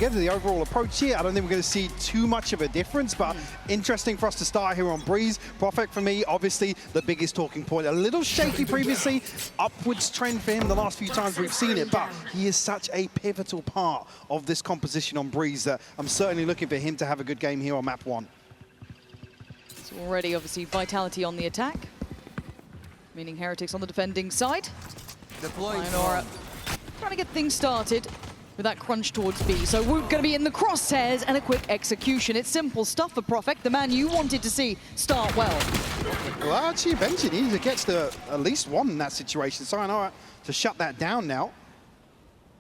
Get to the overall approach here, I don't think we're going to see too much of a difference, but interesting for us to start here on Breeze. Prophet for me, obviously the biggest talking point. A little shaky previously, upwards trend for him the last few times we've seen it, but he is such a pivotal part of this composition on Breeze that I'm certainly looking for him to have a good game here on map 1. It's already obviously Vitality on the attack, meaning Heretics on the defending side. Sayonara trying to get things started with that crunch towards B. So we're going to be in the crosshairs and a quick execution. It's simple stuff for Prophet, the man you wanted to see start well. Well, actually, eventually he gets to at least one in that situation. Sayonara to shut that down now.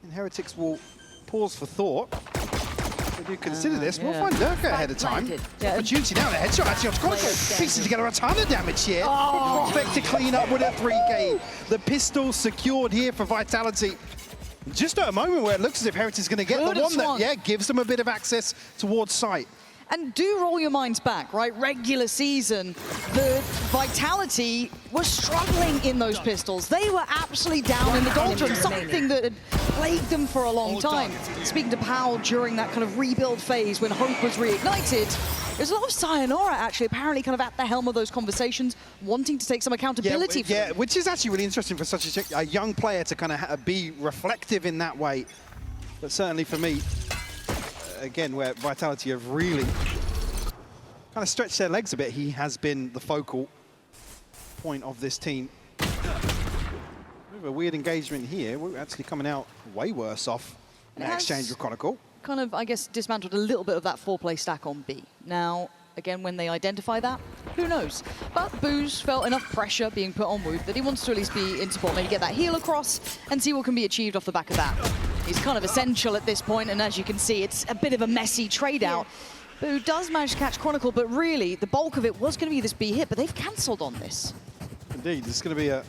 And Heretics will pause for thought. They do consider this. We'll find Durka ahead of time. Yeah. Opportunity now, the headshot actually on Chronicle. Piecing together a ton of damage here. Prophet to clean up with a 3K. The pistol secured here for Vitality. Just at a moment where it looks as if Heretics is going to get the one that gives them a bit of access towards site. And do roll your minds back, right? Regular season, the Vitality was struggling in those pistols. They were absolutely down in the doldrums, something that had plagued them for a long time. Speaking to Powell during that kind of rebuild phase when hope was reignited, there's a lot of Sayonara actually apparently kind of at the helm of those conversations, wanting to take some accountability for them. Which is actually really interesting for such a young player to kind of be reflective in that way. But certainly for me, again, where Vitality have really kind of stretched their legs a bit, he has been the focal point of this team. We have a weird engagement here. We're actually coming out way worse off in that exchange with Chronicle. Kind of, I guess, dismantled a little bit of that 4-play stack on B. Now, again, when they identify that, who knows? But Booze felt enough pressure being put on Wood that he wants to at least be in support, maybe get that heal across and see what can be achieved off the back of that. He's kind of essential at this point, and as you can see, it's a bit of a messy trade-out. Boo does manage to catch Chronicle, but really, the bulk of it was going to be this B hit, but they've cancelled on this. Indeed, there's going to be a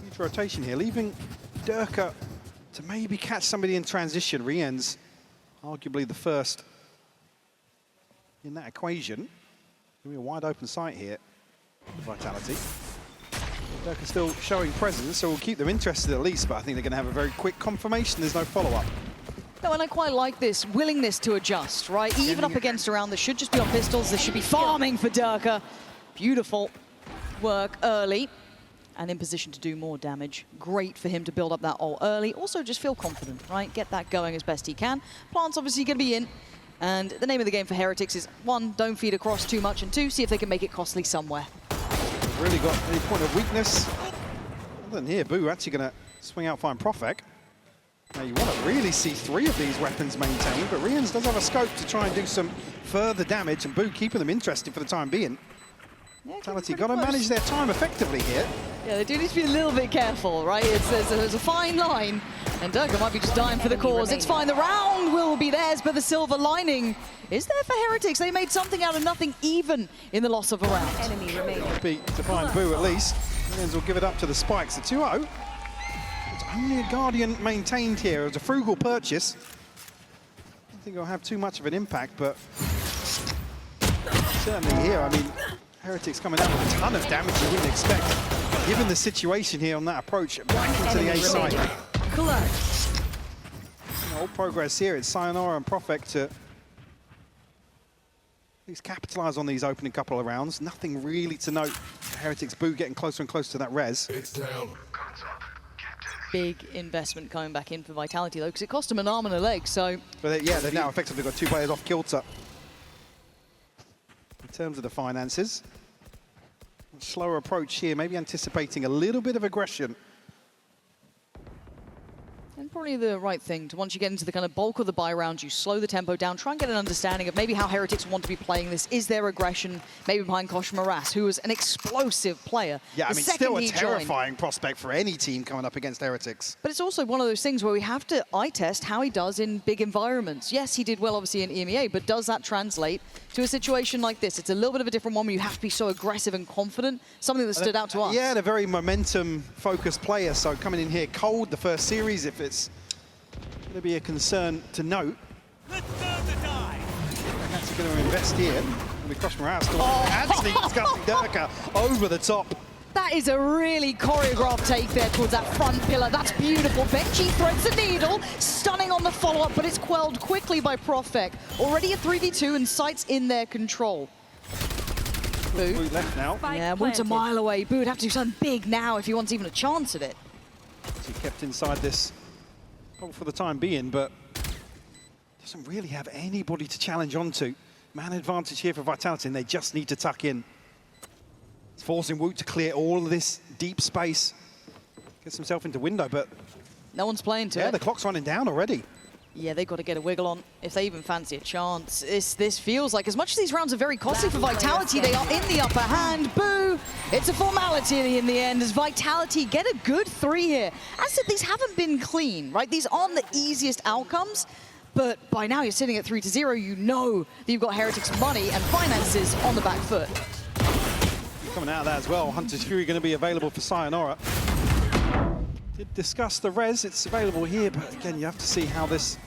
huge rotation here, leaving Durka to maybe catch somebody in transition. Rien's arguably the first in that equation. Going to be a wide open site here, Vitality. Durka still showing presence, so we'll keep them interested at least, but I think they're going to have a very quick confirmation. There's no follow-up. No, and I quite like this willingness to adjust, right? Even up against a round that should just be on pistols, this should be farming for Durka. Beautiful work early and in position to do more damage. Great for him to build up that ult early. Also just feel confident, right? Get that going as best he can. Plant's obviously going to be in. And the name of the game for Heretics is 1, don't feed across too much, and 2, see if they can make it costly somewhere. Really got any point of weakness. Other than here, Boo actually going to swing out fine Prophet. Now you want to really see 3 of these weapons maintained, but Rien's does have a scope to try and do some further damage, and Boo keeping them interested for the time being. Yeah, Vitality got to manage their time effectively here. Yeah, they do need to be a little bit careful, right? There's a fine line, and Durka might be just dying for the cause. It's fine, the round will be theirs, but the silver lining is there for Heretics. They made something out of nothing, even in the loss of a round. Enemy remaining. Beat to find Boo at least. Rien's will give it up to the Spikes. The 2-0. It's only a Guardian maintained here. It was a frugal purchase. I don't think it'll have too much of an impact, but certainly here, I mean, Heretics coming out with a ton of damage you wouldn't expect, given the situation here on that approach back into the A side. All progress here. It's Sayonara and Prophet to at least capitalise on these opening couple of rounds. Nothing really to note. Heretics Boo getting closer and closer to that res. It's down. Big investment coming back in for Vitality, though, because it cost them an arm and a leg, so... But yeah, they've now effectively got 2 players off kilter. In terms of the finances, slower approach here, maybe anticipating a little bit of aggression. And probably the right thing to, once you get into the kind of bulk of the buy round, you slow the tempo down, try and get an understanding of maybe how Heretics want to be playing this. Is there aggression maybe behind Kosh Maras, who was an explosive player? Yeah, I mean, still a terrifying prospect for any team coming up against Heretics. But it's also one of those things where we have to eye test how he does in big environments. Yes, he did well, obviously, in EMEA, but does that translate to a situation like this? It's a little bit of a different one where you have to be so aggressive and confident, something that stood out to us. Yeah, they're a very momentum-focused player, so coming in here cold the first series, if it's going to be a concern to note. Let's turn the die. That's going to invest here. It'll be Kosh Maras actually discussing Durka over the top. That is a really choreographed take there towards that front pillar. That's beautiful. Benji threads the needle, stunning on the follow-up, but it's quelled quickly by Profek. Already a 3v2 and sights in their control. Boo. Woot left now. Yeah, Woot's a mile away. Boo would have to do something big now if he wants even a chance at it. He kept inside this for the time being, but doesn't really have anybody to challenge onto. Man advantage here for Vitality, and they just need to tuck in. It's forcing Woot to clear all of this deep space. Gets himself into window, but no one's playing to it. Yeah, the clock's running down already. Yeah, they've got to get a wiggle on if they even fancy a chance. This feels like, as much as these rounds are very costly for Vitality, they are in the upper hand. Boo! It's a formality in the end as Vitality get a good 3 here. As I said, these haven't been clean, right? These aren't the easiest outcomes, but by now you're sitting at 3-0. You know that you've got Heretics' money and finances on the back foot. Coming out of that as well, Hunter's Fury going to be available for Sayonara. Did discuss the res, it's available here, but again, you have to see how this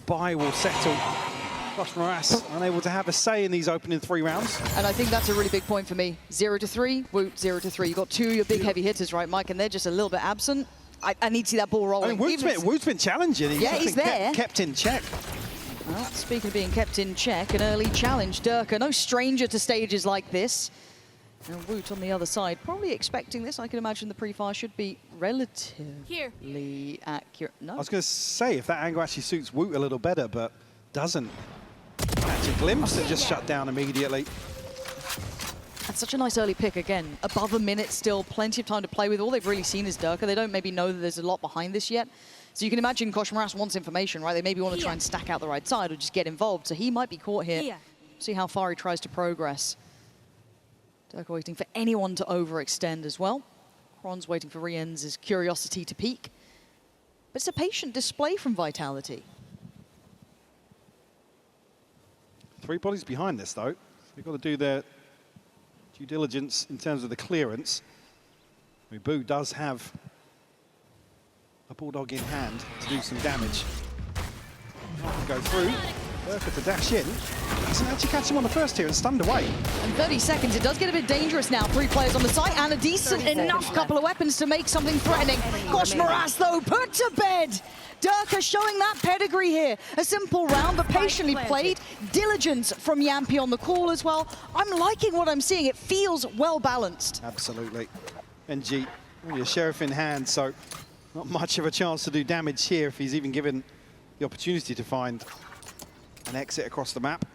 buy will settle. Josh Moras unable to have a say in these opening 3 rounds. And I think that's a really big point for me. 0-3, Woot, 0-3. You've got 2 of your big heavy hitters, right, Mike? And they're just a little bit absent. I need to see that ball rolling. I mean, Woot's been challenging. He's there. Kept in check. Well, speaking of being kept in check, an early challenge. Durka, no stranger to stages like this. And Woot on the other side, probably expecting this. I can imagine the pre-fire should be relatively accurate. No. I was going to say, if that angle actually suits Woot a little better, but doesn't. Catch a glimpse and just shut down immediately. That's such a nice early pick again. Above a minute still, plenty of time to play with. All they've really seen is Durka. They don't maybe know that there's a lot behind this yet. So you can imagine Kosh Moras wants information, right? They maybe want to try and stack out the right side or just get involved. So he might be caught here. See how far he tries to progress. Durka waiting for anyone to overextend as well. Kron's waiting for Rien's curiosity to peak. But it's a patient display from Vitality. 3 bodies behind this, though. They've got to do their due diligence in terms of the clearance. I mean, Boo does have a Bulldog in hand to do some damage. Go through. Durka to dash in. Doesn't actually catch him on the first tier and stunned away. And 30 seconds, it does get a bit dangerous now. 3 players on the site and a decent enough couple of weapons to make something threatening. Kosh Moras, though, put to bed. Durka showing that pedigree here. A simple round, but patiently played. Diligence from Yampy on the call as well. I'm liking what I'm seeing. It feels well balanced. Absolutely. NG, only a Sheriff in hand, so not much of a chance to do damage here if he's even given the opportunity to find an exit across the map.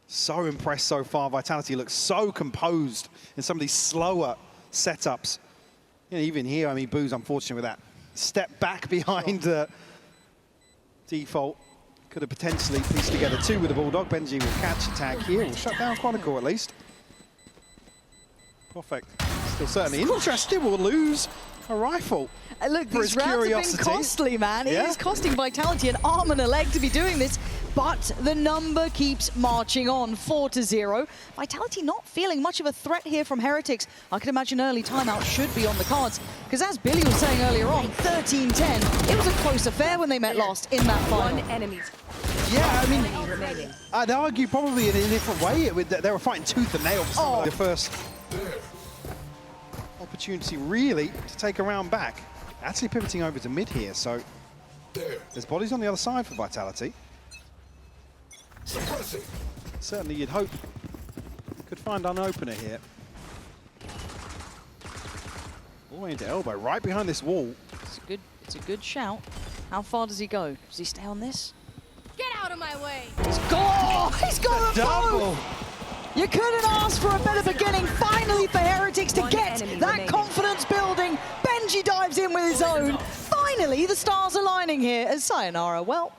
So impressed so far. Vitality looks so composed in some of these slower setups. You know, even here, I mean, Boo's unfortunate with that step back behind the default. Could have potentially pieced together 2 with the Bulldog. Benji will catch a tag here. Will shut down Chronicle at least. Perfect. Still certainly interested. Will lose a rifle. Look, these rounds have been costly, man. It is costing Vitality an arm and a leg to be doing this, but the number keeps marching on, 4-0. Vitality not feeling much of a threat here from Heretics. I can imagine early timeout should be on the cards, because as Billy was saying earlier on, 13-10, it was a close affair when they met last in that final. 1 enemy. Yeah, I mean, I'd argue probably in a different way. They were fighting tooth and nail for some of the first opportunity, really, to take a round back. Actually pivoting over to mid here, so there's bodies on the other side for Vitality. Certainly you'd hope you could find an opener here. All the way into elbow, right behind this wall. It's a good shout. How far does he go? Does he stay on this? Get out of my way! He's got a double! You couldn't ask for a better beginning, finally, for Heretics to get that confidence building. Benji dives in with his own. Finally, the stars aligning here as Sayonara. Well,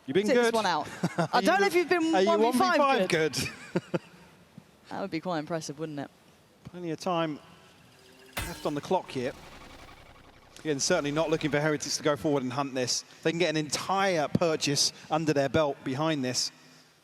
you've been sit good. This one out. I don't know if you've been 1v5 good. That would be quite impressive, wouldn't it? Plenty of time left on the clock here. Again, certainly not looking for Heretics to go forward and hunt this. They can get an entire purchase under their belt behind this.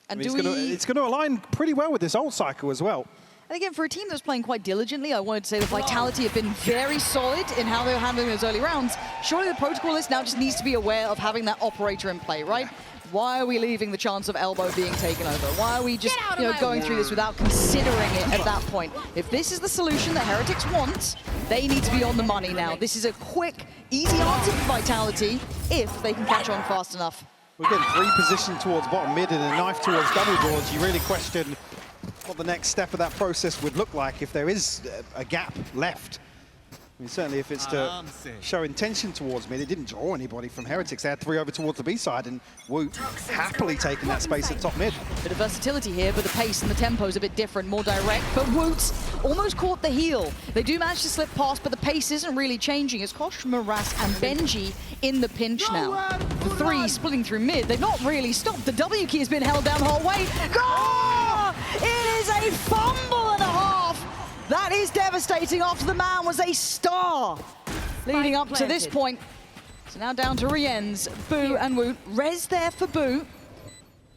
And I mean, it's going to align pretty well with this ult cycle as well. And again, for a team that's playing quite diligently, I wanted to say the Vitality have been very solid in how they're handling those early rounds. Surely the protocolist now just needs to be aware of having that operator in play, right? Why are we leaving the chance of elbow being taken over? Why are we just going through this without considering it at that point? If this is the solution that Heretics want, they need to be on the money now. This is a quick, easy answer for Vitality if they can catch on fast enough. We're getting 3 positioned towards bottom mid and a knife towards double doors. You really question what the next step of that process would look like if there is a gap left. I mean, certainly if it's to show intention towards mid, it didn't draw anybody from Heretics. They had 3 over towards the B side, and Woot happily taking that space at top mid. Bit of versatility here, but the pace and the tempo is a bit different, more direct. But Woot's almost caught the heel. They do manage to slip past, but the pace isn't really changing. It's Kosh, Maras, and Benji in the pinch now. The 3 splitting through mid. They've not really stopped. The W key has been held down the whole way. Oh! It is a fumble and a half. That is devastating after the man was a star leading up to this point. So now down to Rienz, Boo and Woot. Rez there for Boo.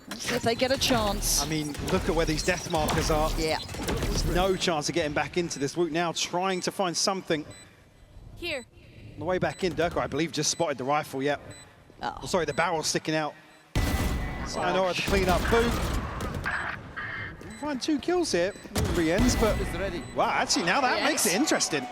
Let's see if they get a chance. I mean, look at where these death markers are. Yeah. There's no chance of getting back into this. Woot now trying to find something. Here. On the way back in, Durka, I believe, just spotted the rifle, yep. Oh, sorry, the barrel sticking out. Sayonara to clean up. Boo. Find 2 kills here, Rienz, but wow, actually now that makes it interesting.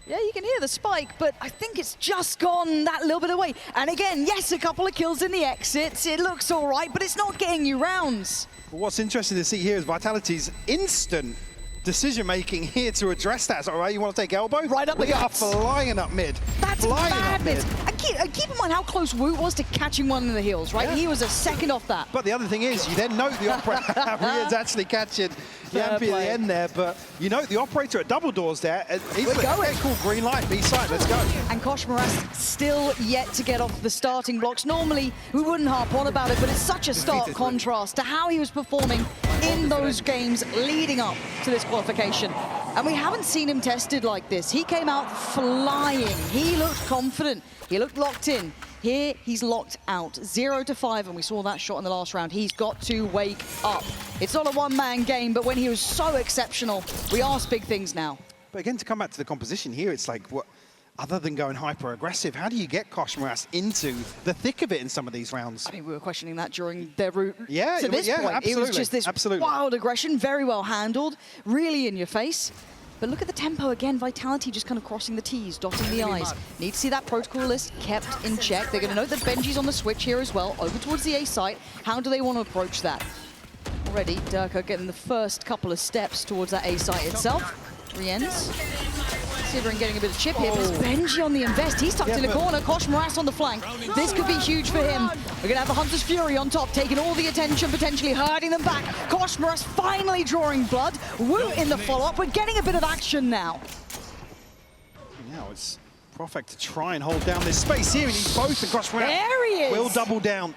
Yeah, you can hear the spike, but I think it's just gone that little bit away. And again, yes, a couple of kills in the exits. It looks all right, but it's not getting you rounds. Well, what's interesting to see here is Vitality's instant decision-making here to address that. Is that all right? You want to take elbow? Right up the We are guts. flying up mid. That's madness. And keep in mind how close Woot was to catching one in the heels, right? Yeah. He was a second off that. But the other thing is, you then note the operator is actually catching Yampy at the end there, but you note the operator at double doors there. He's like, okay, cool, green light, B side, let's go. And Kosh Maras still yet to get off the starting blocks. Normally, we wouldn't harp on about it, but it's such a stark contrast to how he was performing in those games leading up to this qualification. And we haven't seen him tested like this. He came out flying. He looked confident. He looked locked in. Here, he's locked out. 0 to 5, and we saw that shot in the last round. He's got to wake up. It's not a one-man game, but when he was so exceptional, we ask big things now. But again, to come back to the composition here, it's like, what? Other than going hyper-aggressive, how do you get Kosh Maras into the thick of it in some of these rounds? I mean, we were questioning that during their route to this point. Absolutely, it was just this wild aggression, very well handled, really in your face. But look at the tempo again, Vitality just kind of crossing the T's, dotting the I's. Need to see that protocol list kept in check. They're going to note that Benji's on the switch here as well, over towards the A site. How do they want to approach that? Already, Durka getting the first couple of steps towards that A site itself. Rienz. Considering getting a bit of chip here, but it's Benji on the invest. He's tucked in a corner. Kosh Maras on the flank. This could be huge for him. We're going to have the Hunter's Fury on top, taking all the attention, potentially hurting them back. Kosh Maras finally drawing blood. Woot in the follow-up. We're getting a bit of action now. Now it's Profect to try and hold down this space here. He needs both, and Kosh Maras There he is. will double down.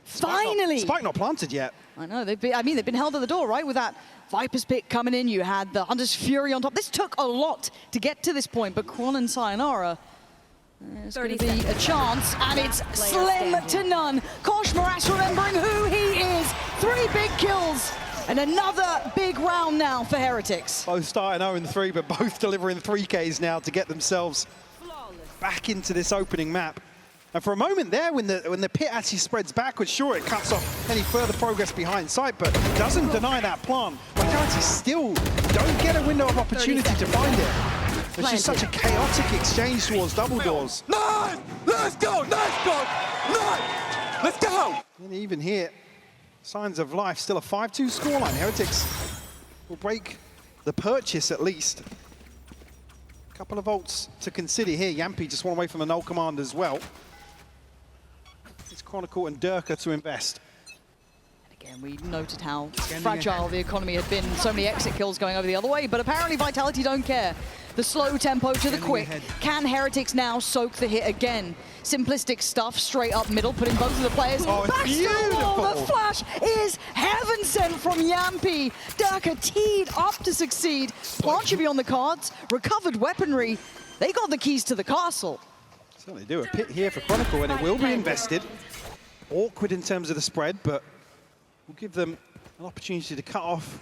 Finally. Spike not planted yet. I know, they've been held at the door, right? With that Viper's pick coming in, you had the Hunter's Fury on top. This took a lot to get to this point, but Kron and Sayonara, there's going to be a chance, and it's slim to none. Kosh Maras remembering who he is. 3 big kills, and another big round now for Heretics. Both starting 0-3, but both delivering 3Ks now to get themselves back into this opening map. And for a moment there, when the pit actually spreads backwards, sure, it cuts off any further progress behind sight, but doesn't deny that plant. Vitality still don't get a window of opportunity to find it. It's just such a chaotic exchange towards double doors. Nice! Let's go! Nice go! Nice! Let's go! And even here, signs of life. Still a 5-2 scoreline. Heretics will break the purchase at least. A couple of ults to consider here. Yampy just one away from the null command as well. It's Chronicle and Durka to invest. Again, we noted how fragile the economy had been. So many exit kills going over the other way, but apparently Vitality don't care. The slow tempo to the quick. Can Heretics now soak the hit again? Simplistic stuff, straight up middle, putting both of the players back to the wall. The flash is heaven sent from Yampy. Durka teed up to succeed. Plant should be on the cards. Recovered weaponry. They got the keys to the castle. Certainly do. A pit here for Chronicle, and it will be invested. Awkward in terms of the spread, but we'll give them an opportunity to cut off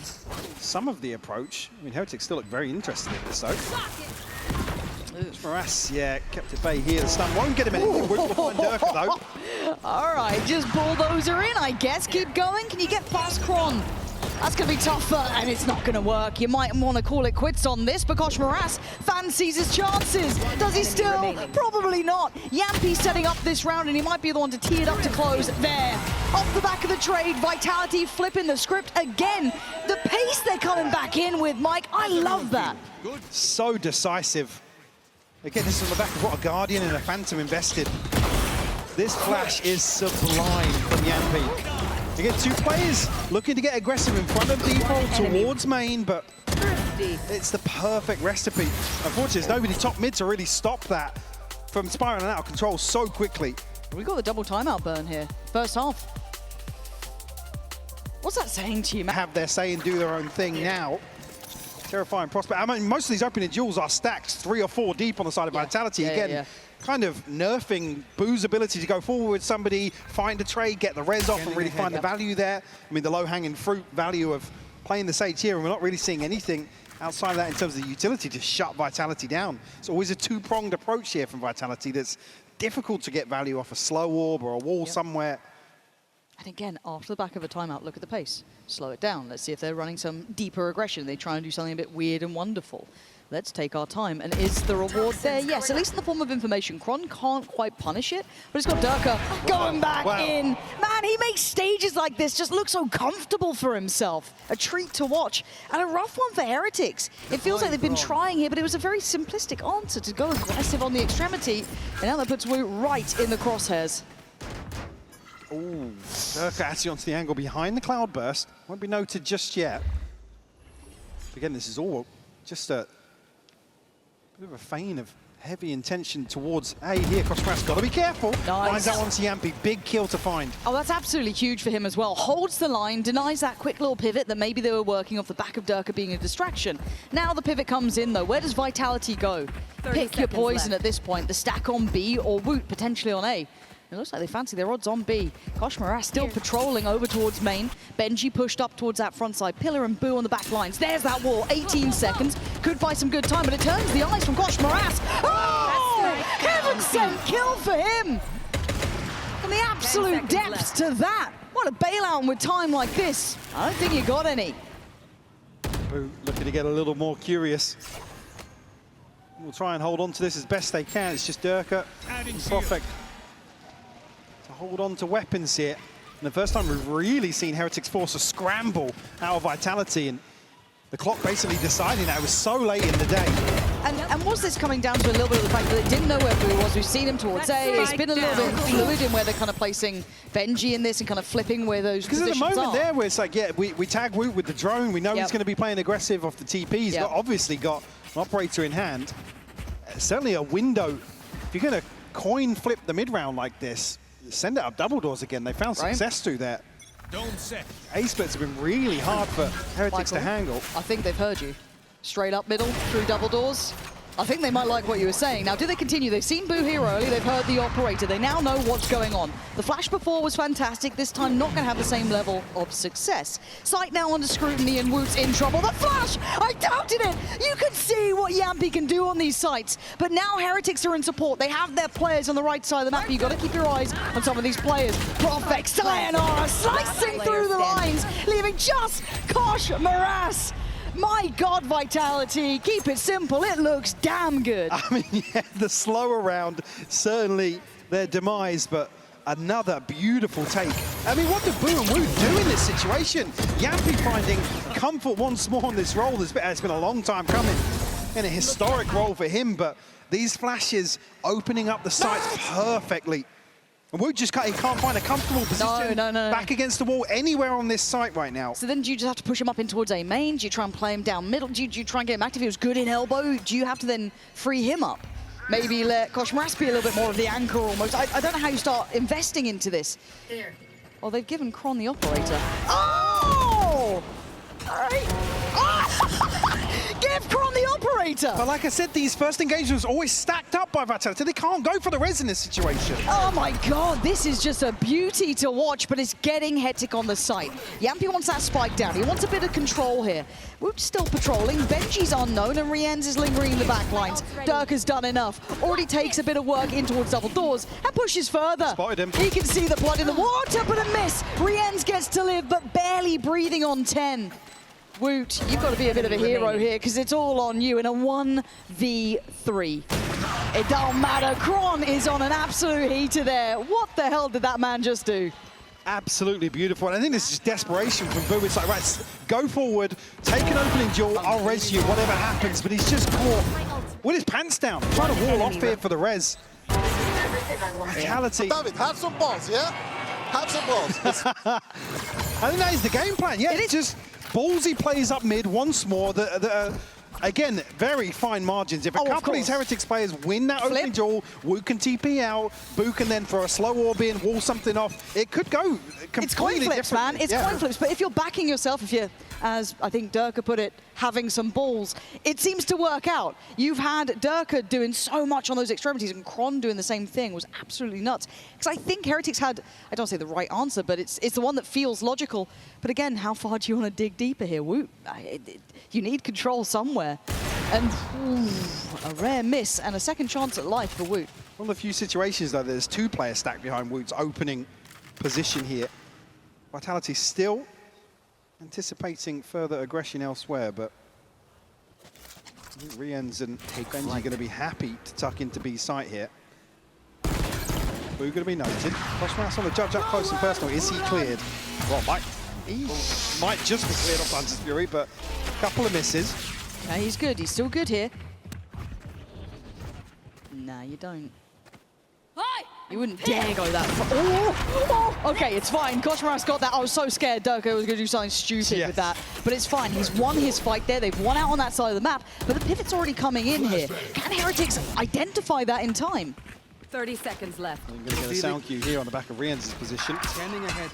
some of the approach. I mean, Heretics still look very interested in this, though. Morass, yeah, kept at bay here. The stun won't get him anything. Wood behind Durka, though. All right, just bulldozer in, I guess. Keep going. Can you get past Kron? That's going to be tougher, and it's not going to work. You might want to call it quits on this, because Morass fancies his chances. Does he still? Probably not. Yampy setting up this round, and he might be the one to tee it up to close there. Off the back of the trade, Vitality flipping the script again. The pace they're coming back in with, Mike, I love that. So decisive. Again, this is on the back of what a Guardian and a Phantom invested. This flash is sublime from Yampy. You get two players looking to get aggressive in front of default towards main, but it's the perfect recipe. Unfortunately, there's nobody top mid to really stop that from spiraling out of control so quickly. We got the double timeout burn here. First half. What's that saying to you, man? Have their say and do their own thing now. Terrifying prospect. I mean, most of these opening duels are stacked 3 or 4 deep on the side of Vitality. Again, kind of nerfing Boo's ability to go forward with somebody, find a trade, get the res off, and really find the value there. I mean, the low-hanging fruit value of playing the Sage here, and we're not really seeing anything outside of that in terms of the utility to shut Vitality down. It's always a two-pronged approach here from Vitality that's difficult to get value off a slow orb or a wall somewhere. And again, after the back of a timeout, look at the pace. Slow it down. Let's see if they're running some deeper aggression. They try and do something a bit weird and wonderful. Let's take our time. And is the reward there? Yes, at least in the form of information. Kron can't quite punish it, but it's got Durka going back in. Man, he makes stages like this just look so comfortable for himself. A treat to watch. And a rough one for Heretics. It feels like they've been trying here, but it was a very simplistic answer to go aggressive on the extremity. And now that puts Wu right in the crosshairs. Ooh, Durka actually onto the angle behind the Cloudburst. Won't be noted just yet. Again, this is all just a bit of a feign of heavy intention towards A here. Crosscraft's got to be careful. Nice. Finds that onto Yampy. Big kill to find. Oh, that's absolutely huge for him as well. Holds the line, denies that quick little pivot that maybe they were working off the back of Durka being a distraction. Now the pivot comes in, though. Where does Vitality go? Pick your poison at this point. The stack on B or Woot potentially on A. It looks like they fancy their odds on B. Kosh Morass still patrolling over towards main. Benji pushed up towards that front side. Pillar and Boo on the back lines. There's that wall. 18 seconds. Could buy some good time, but it turns the eyes from Kosh Morass. Oh! Heaven sent kill for him! And the absolute depths to that. What a bailout with time like this. I don't think you got any. Boo looking to get a little more curious. We'll try and hold on to this as best they can. It's just Durka and Prophet to hold on to weapons here. And the first time we've really seen Heretics force a scramble out of Vitality, and the clock basically deciding that. It was so late in the day. And was this coming down to a little bit of the fact that they didn't know where Boo was? We've seen him towards A. It's been a little bit fluid in where they're kind of placing Benji in this and kind of flipping where those positions are. Because at the moment there, where it's like, yeah, we tag Woot with the drone. We know he's going to be playing aggressive off the TP. He's got, obviously got an operator in hand. Certainly a window. If you're going to coin flip the mid-round like this, send it up double doors again. They found success through that. A-splits have been really hard for Heretics to handle. I think they've heard you. Straight up middle, through double doors. I think they might like what you were saying. Now, do they continue? They've seen Boo here early. They've heard the operator. They now know what's going on. The flash before was fantastic. This time, not going to have the same level of success. Sight now under scrutiny, and Woot's in trouble. The flash! I doubted it! You can see what Yampy can do on these sites. But now Heretics are in support. They have their players on the right side of the map. You've got to keep your eyes on some of these players. Prophet, Sayonara, slicing through the lines, leaving just Kosh Morass. My God, Vitality, keep it simple. It looks damn good. I mean, yeah, the slower round, certainly their demise, but another beautiful take. I mean, what do Boo and Woot do in this situation? Yampy finding comfort once more in this role. It's been a long time coming, and a historic role for him, but these flashes opening up the sights perfectly. And Woot just can't find a comfortable position back against the wall anywhere on this site right now. So then do you just have to push him up in towards A main? Do you try and play him down middle? Do you try and get him active? He was good in elbow. Do you have to then free him up? Maybe let Kosh Morass be a little bit more of the anchor almost. I don't know how you start investing into this. Oh, they've given Kron the operator. Oh! All right. Give Kron the operator! operator. But like I said, these first engagements are always stacked up by Vitality. They can't go for the res in this situation. Oh my god, this is just a beauty to watch, but it's getting hectic on the site. Yampy wants that spike down. He wants a bit of control here. Woot's still patrolling. Benji's unknown, and Rienz is lingering in the back lines. Dirk has done enough. Already takes a bit of work in towards double doors and pushes further. Spotted him. He can see the blood in the water, but a miss. Rienz gets to live, but barely breathing on 10. Woot, you've got to be a bit of a hero here, because it's all on you in a 1v3. It don't matter. Kron is on an absolute heater there. What the hell did that man just do? Absolutely beautiful. And I think this is just desperation from Boo. It's like, right, go forward, take an opening duel, I'll res you, whatever happens. But he's just caught with his pants down, trying to wall off here for the res. Vitality. David, have some balls, yeah? Have some balls. I think that is the game plan. Yeah, it's just ballsy plays up mid once more. Again, very fine margins. If a couple of these Heretics players win that opening duel, Wu can TP out, Boo can then throw a slow orb in, wall something off. It could go completely It's coin flips, man. It's coin flips. But if you're backing yourself, if you're, as I think Durka put it, having some balls, it seems to work out. You've had Durka doing so much on those extremities, and Kron doing the same thing was absolutely nuts. Because I think Heretics had, I don't say the right answer, but it's the one that feels logical. But again, how far do you want to dig deeper here? Woo, you need control somewhere. And a rare miss and a second chance at life for Woot. One of the few situations, though, there's two players stacked behind Woot's opening position here. Vitality still anticipating further aggression elsewhere, but I think Rienz and Benji are going to be happy to tuck into B site here. Boo going to be noted. Crossmouse on the judge up close and personal. Is he cleared? Well, he might just be cleared off Hunter's Fury, but a couple of misses. Yeah, he's good. He's still good here. Nah, you don't. You wouldn't dare go that far. Oh! Okay, it's fine. Koshmaras got that. I was so scared Durka was going to do something stupid with that. But it's fine. He's won his fight there. They've won out on that side of the map. But the pivot's already coming in here. Can Heretics identify that in time? 30 seconds left. I'm going to get a sound cue here on the back of Rienz's position. Standing ahead.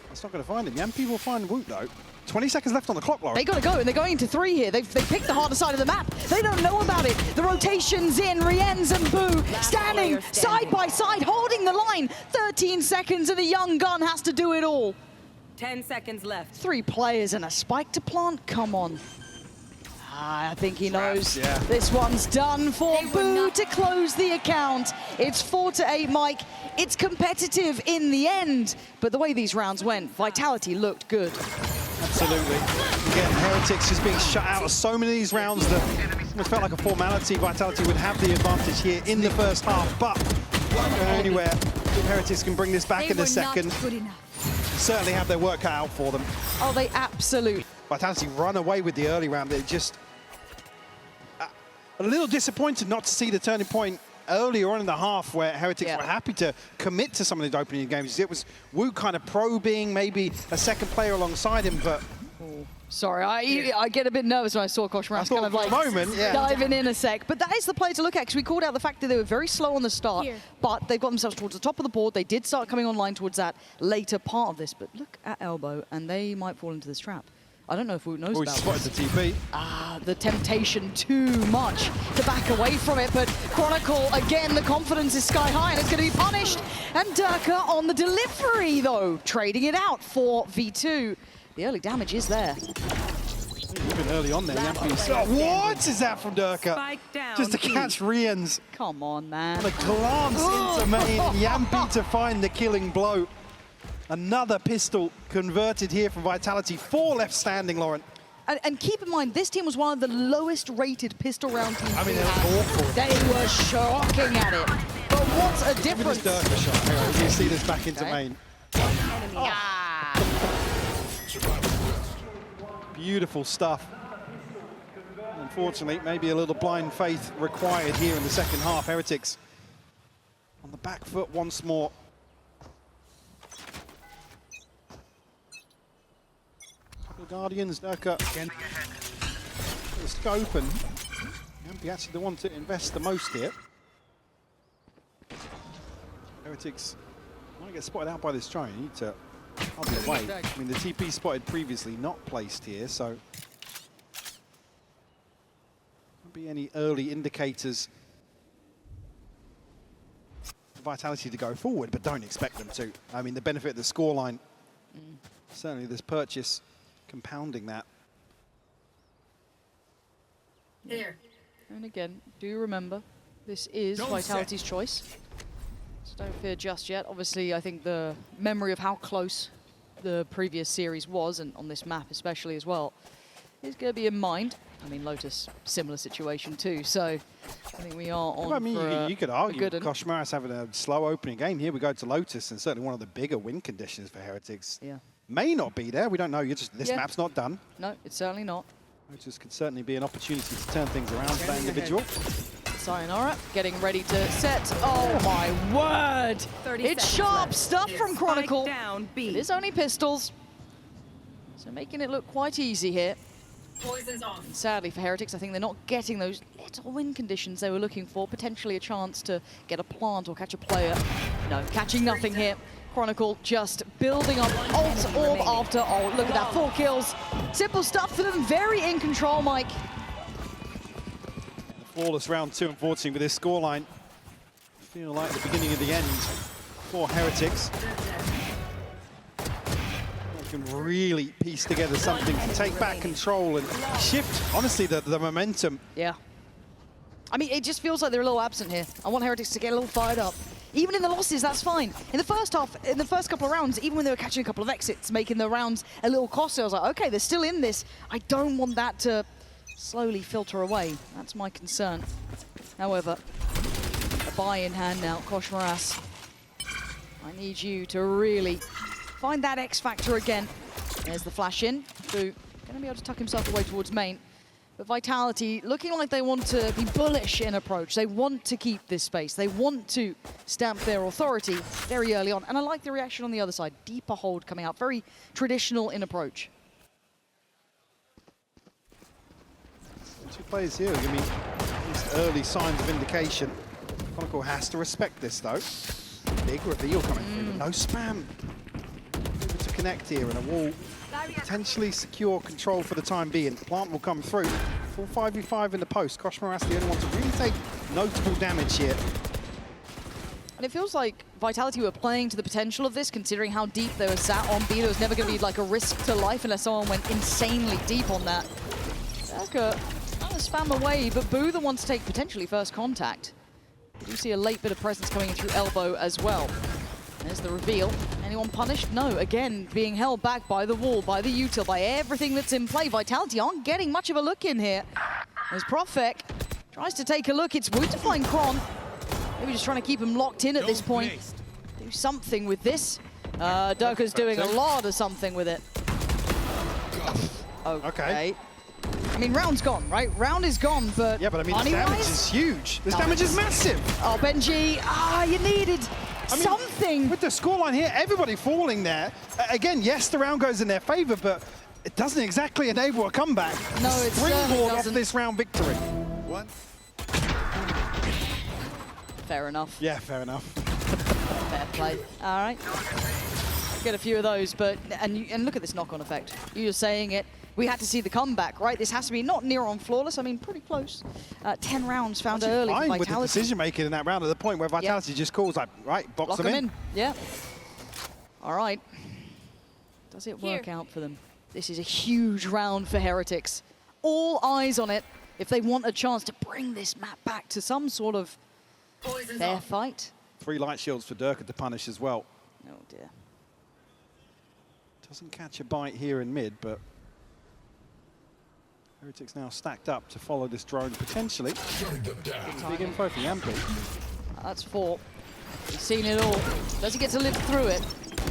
That's not going to find him. Yampy will find Woot, though. 20 seconds left on the clock, Lauren. They got to go, and they're going into 3 here. They've picked the harder side of the map. They don't know about it. The rotation's in. Rienz and Boo standing side by side, holding the line. 13 seconds, and a young gun has to do it all. 10 seconds left. 3 players and a spike to plant? Come on. I think he knows this one's done for Boo to close the account. It's 4-8, Mike. It's competitive in the end, but the way these rounds went, Vitality looked good. Absolutely. Again, Heretics just being shut out of so many of these rounds that it felt like a formality. Vitality would have the advantage here in the first half, but anywhere, Heretics can bring this back in a second. Certainly have their work cut out for them. Oh, they absolutely. Vitality run away with the early round. They're just a little disappointed not to see the turning point earlier on in the half where Heretics were happy to commit to some of the opening games. It was Wu kind of probing, maybe a second player alongside him, but... Sorry, I get a bit nervous when I saw Koshmaras kind of like diving in a sec. But that is the play to look at, because we called out the fact that they were very slow on the start, but they've got themselves towards the top of the board. They did start coming online towards that later part of this, but look at Elbow, and they might fall into this trap. I don't know if Woot knows about he spotted the TP. The temptation too much to back away from it, but Chronicle, again, the confidence is sky high, and it's going to be punished. And Durka on the delivery, though, trading it out for V2. The early damage is there. Even early on there, what is that from Durka? Just to catch Rienz. Come on, man. And a glance into main, Yampy to find the killing blow. Another pistol converted here from Vitality. 4 left standing, Lauren. And keep in mind, this team was one of the lowest rated pistol round teams. I mean, they were awful. They were shocking at it. But what's a difference? This Durka shot. Hang on, you see this back into main. Beautiful stuff. Unfortunately, maybe a little blind faith required here in the second half. Heretics on the back foot once more. The Guardians, Durka, the scope, and Yampy actually the one to invest the most here. Heretics might get spotted out by this drone. You need to out of the way. I mean, the TP spotted previously, not placed here, so be any early indicators for Vitality to go forward, but don't expect them to. I mean, the benefit of the scoreline, certainly this purchase compounding that. There. And again, do remember, this is Vitality's choice. So don't fear just yet. Obviously, I think the memory of how close the previous series was, and on this map especially as well, is going to be in mind. I mean, Lotus, similar situation too, so I think we are on I mean, for you could a argue good one. Koshmaras having a slow opening game. Here we go to Lotus, and certainly one of the bigger win conditions for Heretics. Yeah. May not be there, we don't know. This Yeah. map's not done. No, it's certainly not. Lotus could certainly be an opportunity to turn things around for that individual. Sayonara getting ready to set. Oh my word! 30 It's seconds sharp left. stuff from Chronicle. Spike down, B. It is only pistols, so making it look quite easy here. Poison's off. Sadly for Heretics, I think they're not getting those little win conditions they were looking for. Potentially a chance to get a plant or catch a player. No, catching nothing here. Chronicle just building up ult orb after ult. Look at that, 4 kills. Simple stuff for them, very in control, Mike. Flawless round 2, unfortunately, with this scoreline. Feel like the beginning of the end for Heretics. They can really piece together something to take back control and shift, honestly, the momentum. Yeah. I mean, it just feels like they're a little absent here. I want Heretics to get a little fired up. Even in the losses, that's fine. In the first half, in the first couple of rounds, even when they were catching a couple of exits, making the rounds a little costly, I was like, okay, they're still in this. I don't want that to slowly filter away. That's my concern. However, a buy in hand now. Koshmaras, I need you to really find that X factor again. There's the flash in. Boo, gonna be able to tuck himself away towards main. But Vitality looking like they want to be bullish in approach. They want to keep this space. They want to stamp their authority very early on. And I like the reaction on the other side. Deeper hold coming out. Very traditional in approach. 2 players here, I mean, these early signs of indication. Chronicle has to respect this, though. Big reveal coming through, but no spam. Able to connect here, and a wall potentially secure control for the time being. Plant will come through. Full 5v5 in the post. Koshmaras the only one to really take notable damage here. And it feels like Vitality were playing to the potential of this, considering how deep they were sat on B. There was never going to be like a risk to life unless someone went insanely deep on that. Durka trying to spam away, but Boo the one to take potentially first contact. You do see a late bit of presence coming in through elbow as well. There's the reveal. Anyone punished? No. Again, being held back by the wall, by the util, by everything that's in play. Vitality aren't getting much of a look in here. As Profek tries to take a look. It's Wood to find Kron. Maybe just trying to keep him locked in at this point. Do something with this. Durka's doing a lot of something with it. Okay. I mean, round's gone, right? Round is gone, but Yeah, but I mean, the damage is huge. This damage is massive. Oh, Benji, you needed something. With the scoreline here, everybody falling there. Again, yes, the round goes in their favor, but it doesn't exactly enable a comeback. No, it certainly Springboard off doesn't. this round victory. One. Fair enough. Yeah, fair enough. Fair play. All right. Get a few of those, but and look at this knock-on effect. You're saying it. We had to see the comeback, right? This has to be not near on flawless. I mean, pretty close. 10 rounds found early for Fine with the Vitality. decision making in that round at the point where Vitality just calls like, right, box Lock them in. Yeah. All right. Does it work Here. out for them? This is a huge round for Heretics. All eyes on it if they want a chance to bring this map back to some sort of Poison's fair off. fight. 3 light shields for Durka to punish as well. Oh dear. Doesn't catch a bite here in mid, but Heretics now stacked up to follow this drone potentially. Big info from Yampi. That's 4. He's seen it all. Does he get to live through it?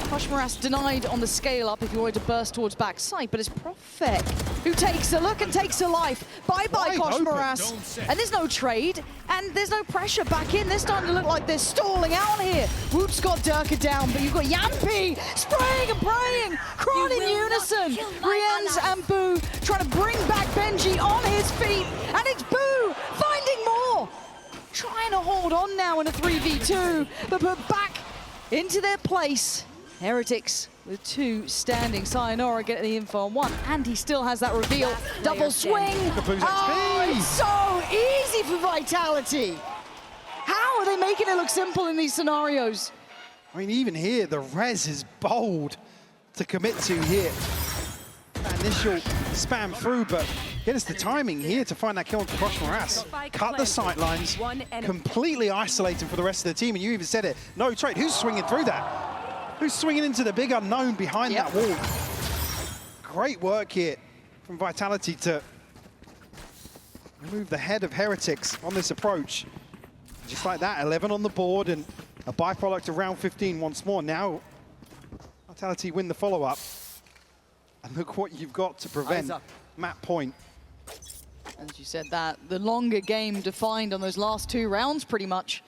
Koshmaras denied on the scale up if he wanted to burst towards backside, but it's Profek who takes a look and takes a life. Bye-bye, Wide open. Koshmaras. And there's no trade, and there's no pressure back in. They're starting to look like they're stalling out here. Woot's got Durka down, but you've got Yampi spraying and praying. Kron in unison. Rienz and Boo trying to bring back Benji on his feet, and it's Boo finding more. Trying to hold on now in a 3v2, but put back into their place. Heretics with 2 standing. Sayonara getting the info on 1, and he still has that reveal. Double swing. Blues Oh, XP. it's so easy for Vitality. How are they making it look simple in these scenarios? I mean, even here, the res is bold to commit to here. That initial spam through, but get us the timing here to find that kill on Kosh Moras. Cut the sight lines, completely isolating for the rest of the team, and you even said it. No trade. Who's swinging through that? Who's swinging into the big unknown behind that wall? Great work here from Vitality to remove the head of Heretics on this approach. Just like that, 11 on the board and a byproduct of round 15 once more. Now, Vitality win the follow-up. And look what you've got to prevent map point. As you said that, the longer game defined on those last 2 rounds, pretty much.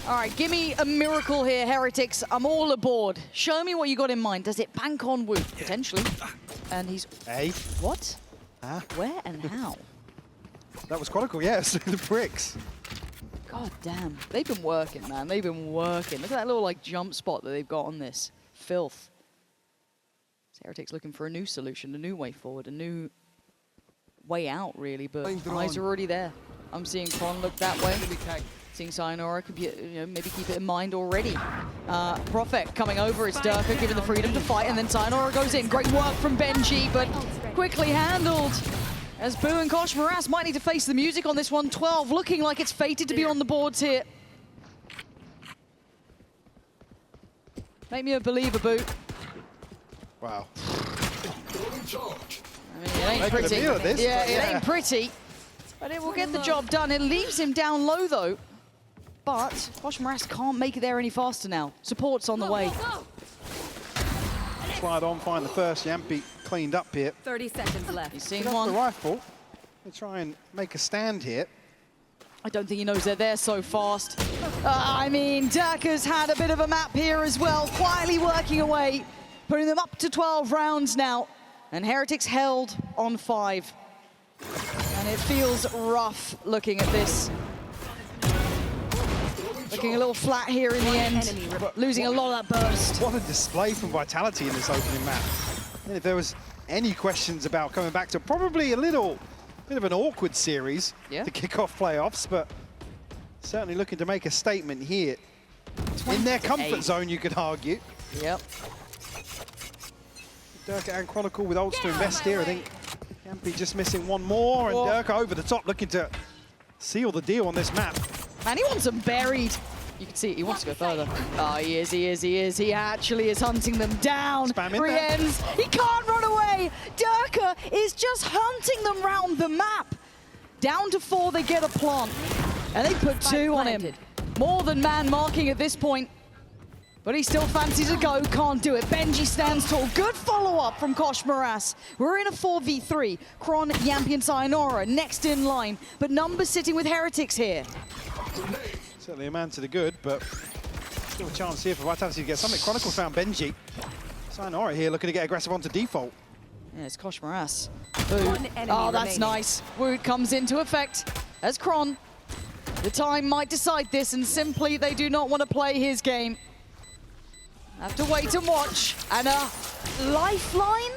All right, give me a miracle here, Heretics. I'm all aboard. Show me what you got in mind. Does it bank on Wu? Potentially. And he's... Hey? What? Huh? Where and how? That was Chronicle, yeah, so the bricks. God damn. They've been working, man. They've been working. Look at that little, like, jump spot that they've got on this. Filth. Heretics looking for a new solution, a new way forward, a new way out, really, but eyes are already there. I'm seeing Kron look that way. Seeing Sayonara could be, maybe keep it in mind already. Prophet coming over, it's Durka given the freedom to fight, and then Sayonara goes in. Great work from Benji, but quickly handled. As Boo and Kosh Moras might need to face the music on this one. 12 looking like it's fated to be on the boards here. Make me a believer, Boo. Wow. I mean, it ain't pretty. This, yeah, it ain't pretty. But it will get the job done. It leaves him down low, though. But Kosh Moras can't make it there any faster now. Support's on the way. Slide on, find the first. Yampi cleaned up here. 30 seconds left. He's seen Get off one. the rifle. They try and make a stand here. I don't think he knows they're there so fast. I mean, Durka's had a bit of a map here as well, quietly working away, putting them up to 12 rounds now. And Heretics held on 5. And it feels rough looking at this. Looking a little flat here in the end, losing a lot of that burst. What a display from Vitality in this opening map. And if there was any questions about coming back to probably a bit of an awkward series to kick off playoffs, but certainly looking to make a statement here. In their comfort zone, you could argue. Yep. Durka and Chronicle with ults to invest here. I think Yampi just missing one more, and Durka over the top looking to seal the deal on this map. Man, he wants them buried. You can see it, he wants to go further. Oh, he is. He actually is hunting them down. Spam in there. Riens, he can't run away. Durka is just hunting them round the map. Down to 4, they get a plant. And they put 2 on him. More than man marking at this point. But he still fancies a go, can't do it. Benji stands tall. Good follow-up from Kosh Moras. We're in a 4v3. Kron, Yampi, and Sayonara next in line. But numbers sitting with Heretics here. Certainly a man to the good, but still a chance here for Vitality to get something. Chronicle found Benji. Sayonara here looking to get aggressive onto default. Yeah, it's Kosh Moras. Oh, that's nice. Woot comes into effect as Kron. The time might decide this, and simply they do not want to play his game. Have to wait and watch. And a lifeline,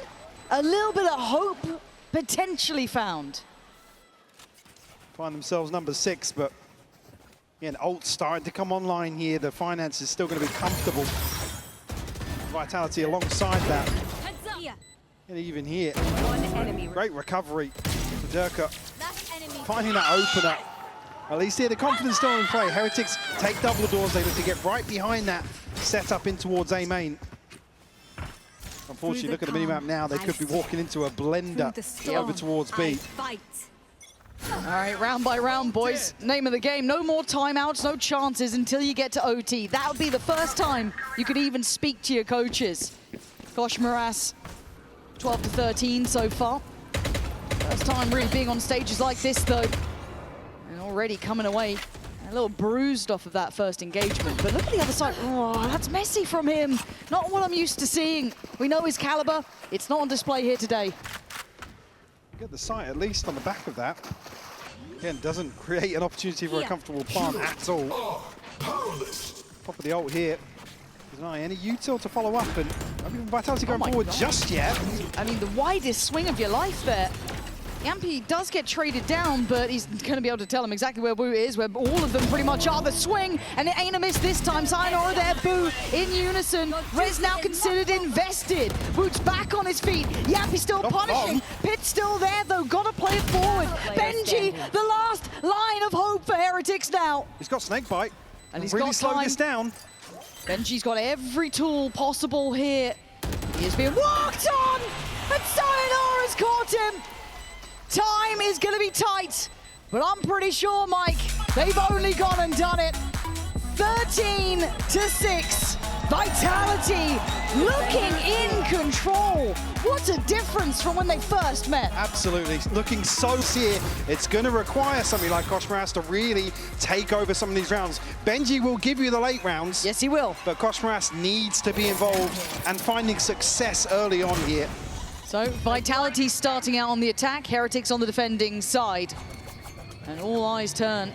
a little bit of hope potentially found. Find themselves number 6, but again, ult starting to come online here. The finance is still going to be comfortable. Vitality alongside that. And even here, great recovery for Durka. Finding that opener. At least here, the confidence still in play. Heretics take double doors. They look to get right behind that set up in towards A main. Unfortunately, look at the minimap now. They could be walking into a blender over towards B. All right, round by round, boys. Name of the game, no more timeouts, no chances until you get to OT. That would be the first time you could even speak to your coaches. Kosh Moras, 12 to 13 so far. First time really being on stages like this, though. And already coming away a little bruised off of that first engagement. But look at the other side. Oh, that's messy from him. Not what I'm used to seeing. We know his caliber. It's not on display here today. Get the sight at least on the back of that. Again, doesn't create an opportunity for a comfortable plant at all. Pop of the ult here. There's not any util to follow up, and I mean, Vitality going my forward God. just yet. I mean, the widest swing of your life there. Yampy does get traded down, but he's going to be able to tell him exactly where Boo is, where all of them pretty much are. The swing, and it ain't a miss this time. Sayonara there, Boo in unison. Rez now considered invested. Boot's back on his feet. Yampy still punishing. Pit's still there, though. Got to play it forward. Benji, the last line of hope for Heretics now. He's got Snakebite. And he's really got slowed time. this down. Benji's got every tool possible here. He is being walked on, and Sayonara's caught him. Time is going to be tight, but I'm pretty sure, Mike, they've only gone and done it. 13-6. Vitality looking in control. What a difference from when they first met. Absolutely, looking so here. It's going to require somebody like Koshmaras to really take over some of these rounds. Benji will give you the late rounds. Yes, he will. But Koshmaras needs to be involved and finding success early on here. So Vitality starting out on the attack, Heretics on the defending side. And all eyes turn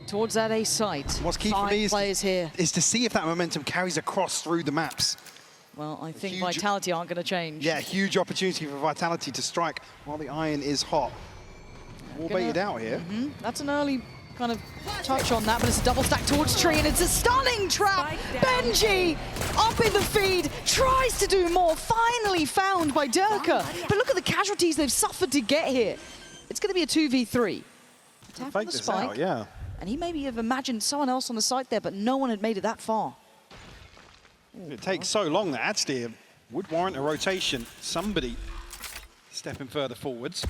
towards that A site. What's key for Five me players here. is to see if that momentum carries across through the maps. Well, I think Huge- Vitality aren't going to change. Yeah, huge opportunity for Vitality to strike while the iron is hot. All Gonna- baited out here. That's an early kind of touch on that, but it's a double stack towards Tree, and it's a stunning trap. Benji up in the feed, tries to do more, finally found by Durka. But look at the casualties they've suffered to get here. It's going to be a 2v3. Attack on Fake the this spike, out, yeah. and he maybe have imagined someone else on the site there, but no one had made it that far. It takes so long that actually it would warrant a rotation. Somebody stepping further forwards.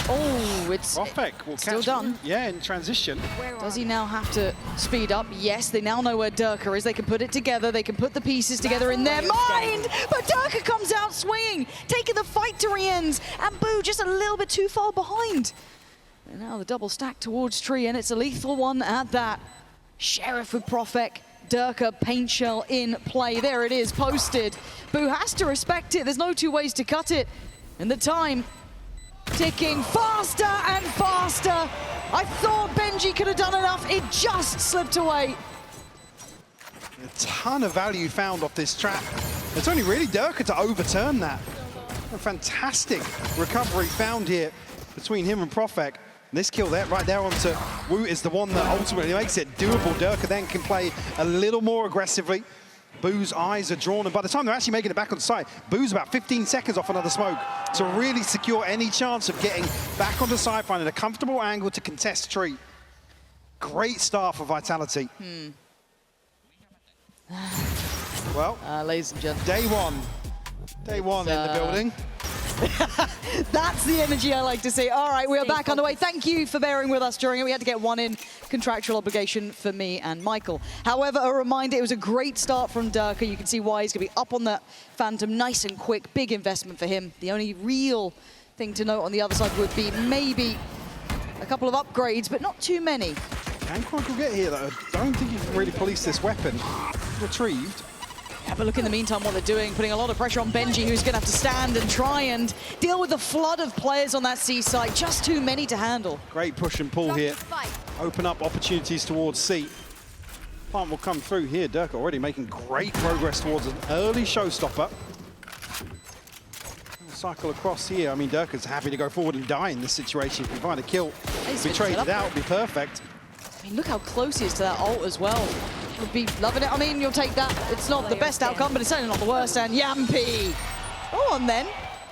Oh, it's Profek will still catch done. Yeah, in transition. Does he now have to speed up? Yes, they now know where Durka is. They can put it together. They can put the pieces together in their mind. But Durka comes out swinging, taking the fight to Rien's. And Boo just a little bit too far behind. And now the double stack towards Tree, and it's a lethal one at that. Sheriff with Profek. Durka paint shell in play. There it is, posted. Boo has to respect it. There's no two ways to cut it. And the time ticking faster and faster. I thought Benji could have done enough. It just slipped away. A ton of value found off this trap. It's only really Durka to overturn that. A fantastic recovery found here between him and Profek. And this kill there, right there onto Wu is the one that ultimately makes it doable. Durka then can play a little more aggressively. Boo's eyes are drawn, and by the time they're actually making it back on site, Boo's about 15 seconds off another smoke to really secure any chance of getting back onto site, finding a comfortable angle to contest Tree. Great start for Vitality. Well, Ladies and gentlemen. day one. Day one in the building. That's the energy I like to see. All right, we are back on the way. Thank you for bearing with us during it. We had to get one in, contractual obligation for me and Michael. However, a reminder, it was a great start from Durka. You can see why he's going to be up on that Phantom nice and quick. Big investment for him. The only real thing to note on the other side would be maybe a couple of upgrades, but not too many. Can Chronicle get here, though? I don't think you can really police this weapon. Retrieved. Yeah, but look in the meantime what they're doing, putting a lot of pressure on Benji, who's going to have to stand and try and deal with the flood of players on that C site. Just too many to handle. Great push and pull here. Open up opportunities towards C. Plant will come through here. Durka already making great progress towards an early showstopper. Cycle across here. I mean, Durka's happy to go forward and die in this situation. If we find a kill, He's we been trade set it up. out, it'd be perfect. I mean, look how close he is to that ult as well. Would be loving it. I mean, you'll take that. It's not the best outcome, but it's certainly not the worst. And Yampy, go on then.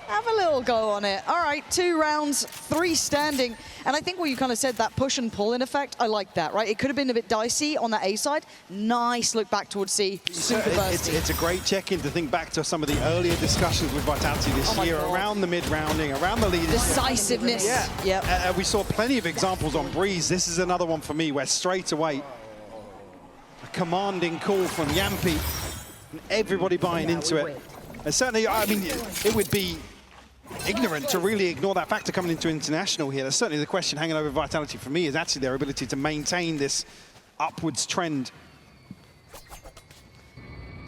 Have a little go on it. All right, 2 rounds, 3 standing. And I think what you kind of said, that push and pull in effect, I like that, right? It could have been a bit dicey on that A side. Nice look back towards C. Super bursty. It's a great check-in to think back to some of the earlier discussions with Vitality this my year, God. around the mid-rounding, around the leadership. Decisiveness. Yeah. Yep. We saw plenty of examples on Breeze. This is another one for me where straight away, a commanding call from Yampy, and everybody buying into it. And certainly, I mean, it would be ignorant to really ignore that factor coming into international here. That's certainly the question hanging over Vitality for me, is actually their ability to maintain this upwards trend.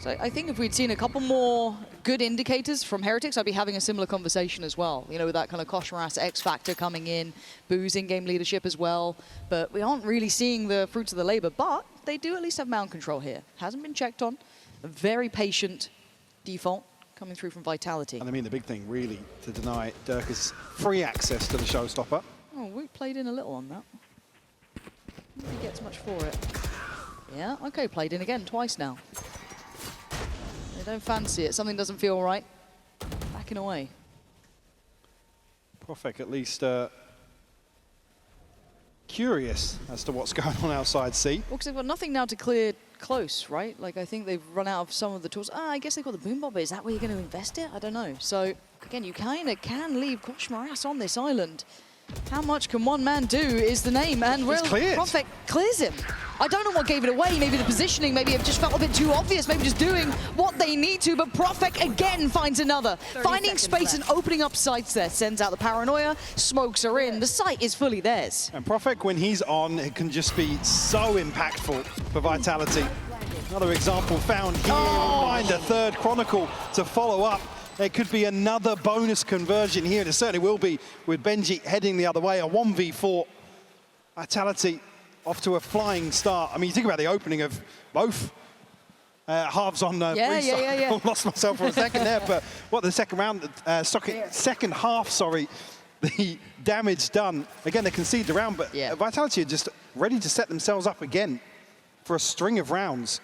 So I think if we'd seen a couple more good indicators from Heretics, I'd be having a similar conversation as well. You know, with that kind of Koshmaras X factor coming in, Boo's in-game leadership as well. But we aren't really seeing the fruits of the labor, but they do at least have mound control here. Hasn't been checked on. A very patient default coming through from Vitality. And I mean the big thing really to deny Durka's free access to the showstopper. Oh, we played in a little on that. He gets much for it. Yeah, okay, played in again twice now. They don't fancy it. Something doesn't feel right. Backing away. Profek at least curious as to what's going on outside C. Well, because they've got nothing now to clear close, right? Like, I think they've run out of some of the tools. I guess they've got the boom bob. Is that where you're going to invest it? I don't know. So, again, you kind of can leave Koshmaras on this island. How much can one man do is the name, and well, Profek clears him. I don't know what gave it away. Maybe the positioning, maybe it just felt a bit too obvious, maybe just doing what they need to, but Profek again finds another. Finding space and opening up sights there. Sends out the paranoia, smokes are in. The site is fully theirs. And Profek, when he's on, it can just be so impactful for Vitality. Another example found here. Find a third Chronicle to follow up. There could be another bonus conversion here, and it certainly will be with Benji heading the other way. A 1v4. Vitality off to a flying start. I mean, you think about the opening of both halves on yeah. Lost myself for a second there, but what the second round, second half, sorry, the damage done. Again, they conceded the round, but Vitality are just ready to set themselves up again for a string of rounds.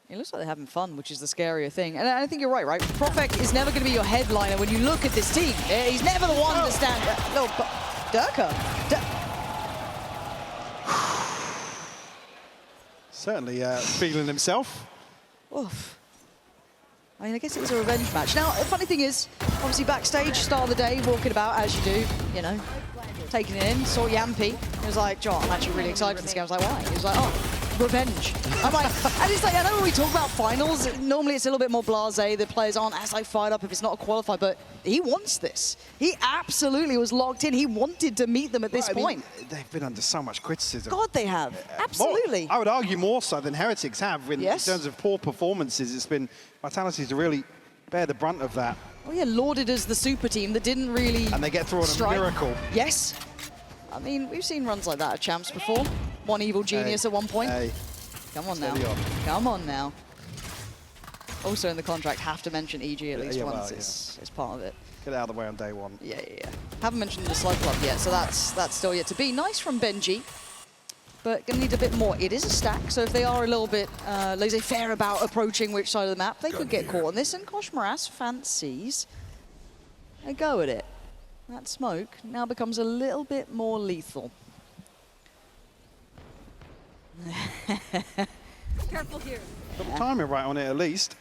It looks like they're having fun, which is the scarier thing. And I think you're right? Profek is never going to be your headliner when you look at this team. He's never the one to stand. No, but Durka. Certainly feeling himself. Oof. I mean, I guess it was a revenge match. Now, the funny thing is, obviously backstage, start of the day, walking about as you do, you know, taking it in, saw Yampy. He was like, John, I'm actually really excited for this game. I was like, why? He was like, oh, revenge. I'm like, and it's like, I know when we talk about finals, normally it's a little bit more blasé. The players aren't as like fired up if it's not a qualifier, but he wants this. He absolutely was locked in. He wanted to meet them at this point. Mean, they've been under so much criticism. God, they have. Absolutely. I would argue more so than Heretics have in Yes. terms of poor performances. It's been Vitality to really bear the brunt of that. Oh yeah, lauded as the super team that didn't really And they get through on strike. a miracle. Yes. I mean, we've seen runs like that at Champs before. One evil genius at one point. Come on now. Come on now. Also in the contract, have to mention EG at least once. It's part of it. Get it out of the way on day one. Yeah. Haven't mentioned the Slug Club yet, so that's still yet to be. Nice from Benji, but gonna need a bit more. It is a stack, so if they are a little bit laissez-faire about approaching which side of the map, they could get caught on this, and Koshmaras fancies a go at it. That smoke now becomes a little bit more lethal. Careful here. Got the timing right on it at least.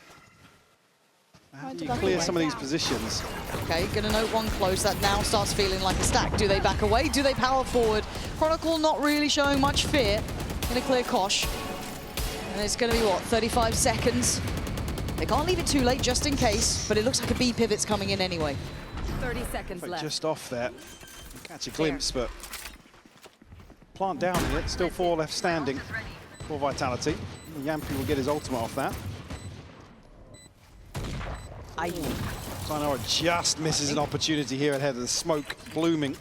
How do you clear some of these positions? Okay, gonna note one close. That now starts feeling like a stack. Do they back away? Do they power forward? Chronicle not really showing much fear. Gonna clear Kosh. And it's gonna be, what, 35 seconds? They can't leave it too late just in case, but it looks like a B pivot's coming in anyway. 30 seconds left. Just off there. Catch a glimpse, but plant down in it. Still 4 left standing for Vitality. Yampy will get his ultimate off that. Sayonara just misses an opportunity here ahead of the smoke blooming.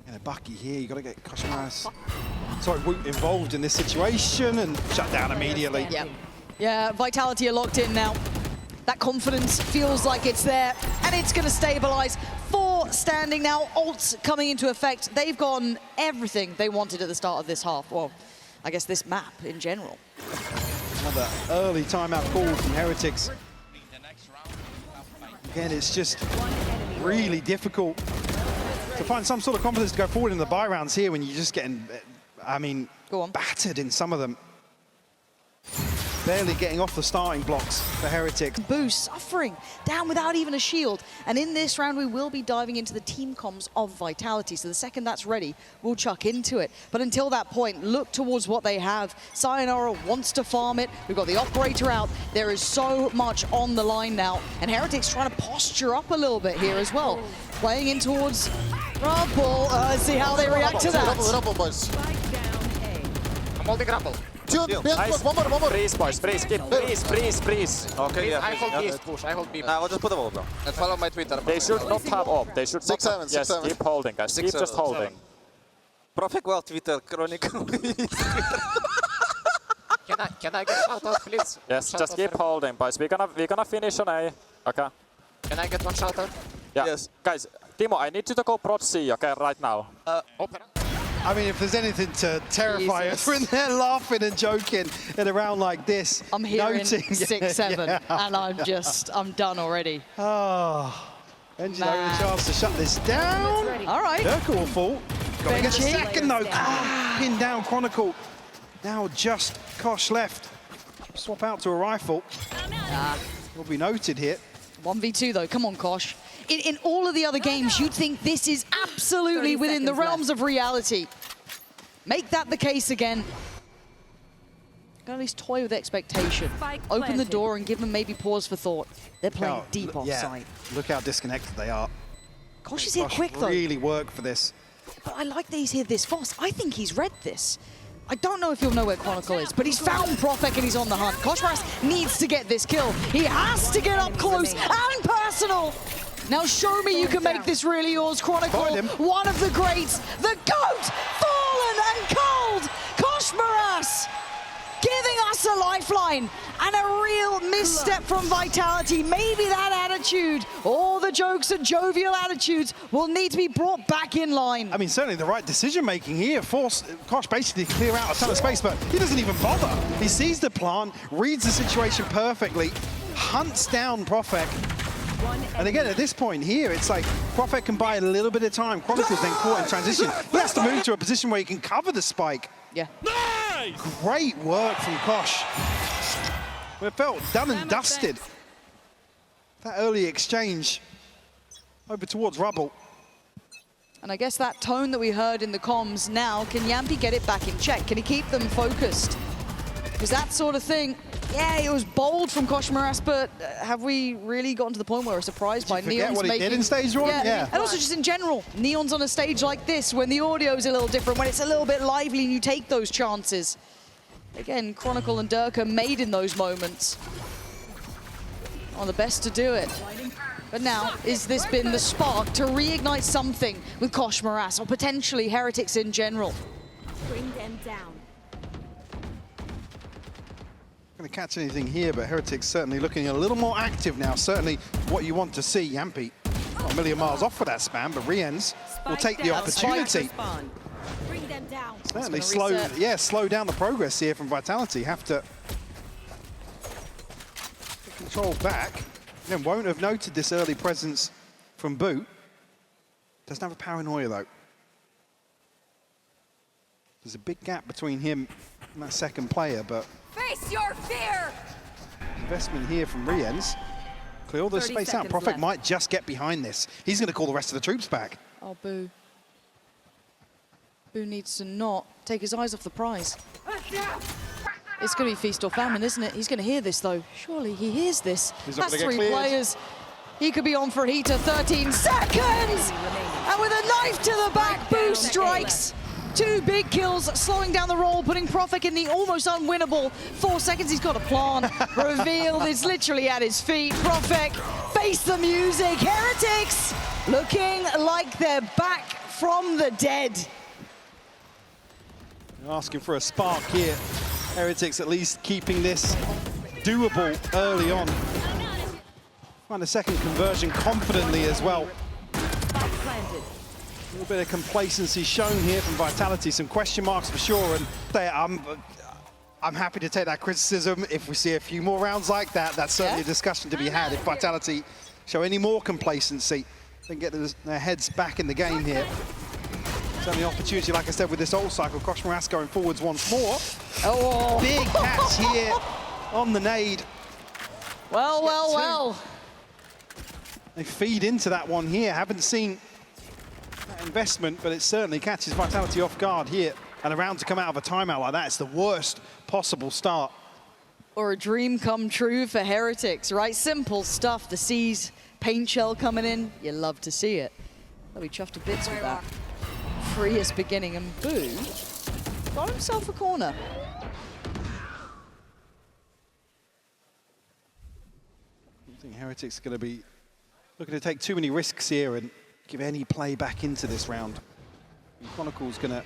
And a Bucky here, you got to get Koshmaras, Woot involved in this situation and shut down immediately. Yeah, Vitality are locked in now. That confidence feels like it's there, and it's going to stabilize. 4 standing now, ults coming into effect. They've gotten everything they wanted at the start of this half. Well, I guess this map in general. Another early timeout call from Heretics. Again, it's just really difficult to find some sort of confidence to go forward in the buy rounds here when you're just getting, I mean, battered in some of them. Barely getting off the starting blocks for Heretics. Boost suffering, down without even a shield. And in this round, we will be diving into the team comms of Vitality. So the second that's ready, we'll chuck into it. But until that point, look towards what they have. Sayonara wants to farm it. We've got the operator out. There is so much on the line now. And Heretics trying to posture up a little bit here as well. Playing in towards Rumble. Let's see how they react to that. Rumble, boys. I'm holding Rumble. Nice. One more. Freeze, boys, freeze, freeze. Okay, yeah. I hold East push, I hold B. Nah, we'll just put the wall, bro. And follow my Twitter. They should not have op. They should 6-7, Yes, 6-7. keep holding, guys. Keep just holding. Profek well Twitter, Chronicle. Can I get shout out, please? Yes, Shout just out keep for- holding, boys. We're gonna finish on A. Okay. Can I get one shout out? Yeah. Yes. Guys, Timo, I need you to go prod C, okay, right now. Open. I mean, if there's anything to terrify us, when they're laughing and joking in a round like this, I'm hearing noting- 6-7, Yeah. and I'm done already. Oh, Engine having a chance to shut this down. All right. Durka will fall. Got to get a Benji. second though. Pin down Chronicle. Now just Kosh left. Swap out to a rifle. Will be noted here. 1v2 though, come on Kosh. In all of the other games, you'd think this is absolutely 30 within the seconds realms of reality. Make that the case again. Gotta at least toy with expectation. Spike Open the planted. door and give them maybe pause for thought. They're playing Now, deep yeah, offside. look how disconnected they are. Kosh is here Kosh quick though. really work for this. But I like that he's here this fast. I think he's read this. I don't know if he'll know where Chronicle is, but he's found Profek and he's on the hunt. Koshmaras needs to get this kill. He has to get up close and personal. Now show me you can make this really yours, Chronicle. Find him. One of the greats, the GOAT, fallen and cold, Koshmaras. Giving us a lifeline and a real misstep from Vitality. Maybe that attitude, all the jokes and jovial attitudes will need to be brought back in line. I mean, certainly the right decision making here. Force Kosh basically to clear out a ton of space, but he doesn't even bother. He sees the plant, reads the situation perfectly, hunts down Profek. And again, at this point here, it's like Profek can buy a little bit of time. Chronicle's then caught in transition. He has to move to a position where he can cover the spike. Yeah. Great work from Kosh. It felt done and dusted. That early exchange over towards Rubble. And I guess that tone that we heard in the comms now, can Yampi get it back in check? Can he keep them focused? Because that sort of thing, yeah, it was bold from Koshmaras, but have we really gotten to the point where we're surprised by forget Neon's what he making... did in stage one? Yeah. And also just in general, Neon's on a stage like this, when the audio's a little different, when it's a little bit lively and you take those chances. Again, Chronicle and Durka made in those moments. Are the best to do it. But now, is this been the spark to reignite something with Koshmaras, or potentially Heretics in general? Bring them down. Going to catch anything here, but Heretics certainly looking a little more active now. Certainly what you want to see. Yampi not a million miles off for that spam, but Riens will take the opportunity. Bring them down. Certainly It's gonna reset. slow down the progress here from Vitality. Have to control back. Again, won't have noted this early presence from Boot. Doesn't have a paranoia though. There's a big gap between him and that second player, but Face your fear. investment here from Riens. Clear all the 30 space out. seconds Profek left. might just get behind this. He's going to call the rest of the troops back. Oh, Boo. Boo needs to not take his eyes off the prize. It's going to be feast or famine, isn't it? He's going to hear this, though. Surely he hears this. He's not That's gonna get 3 cleared. players. He could be on for a heater. 13 seconds! And with a knife to the back, Boo strikes. 2 big kills, slowing down the roll, putting Profek in the almost unwinnable 4 seconds. He's got a plan revealed. It's literally at his feet. Profek, face the music. Heretics looking like they're back from the dead. Asking for a spark here. Heretics at least keeping this doable early on. Find a second conversion confidently as well. Spike planted. A little bit of complacency shown here from Vitality. Some question marks for sure. And I'm happy to take that criticism. If we see a few more rounds like that, that's certainly a discussion to be had. If Vitality show any more complacency, then get their heads back in the game here. Certainly opportunity, like I said, with this old cycle. Koshmaras going forwards once more. Oh, Big catch here on the nade. well. They feed into that one here. Haven't seen that investment, but it certainly catches Vitality off guard here. And a round to come out of a timeout like that, it's the worst possible start. Or a dream come true for Heretics, right? Simple stuff. The C's paint shell coming in. You love to see it. They'll be chuffed to bits with that. Freest beginning, and Boo got himself a corner. I think Heretics are going to be looking to take too many risks here and give any play back into this round. And Chronicle's going to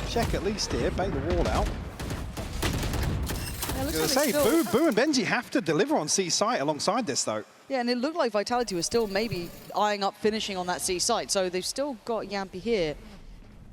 check at least here, bait the wall out. was going to say, Boo and Benji have to deliver on C site alongside this, though. Yeah, and it looked like Vitality was still maybe eyeing up finishing on that C site, so they've still got Yampy here.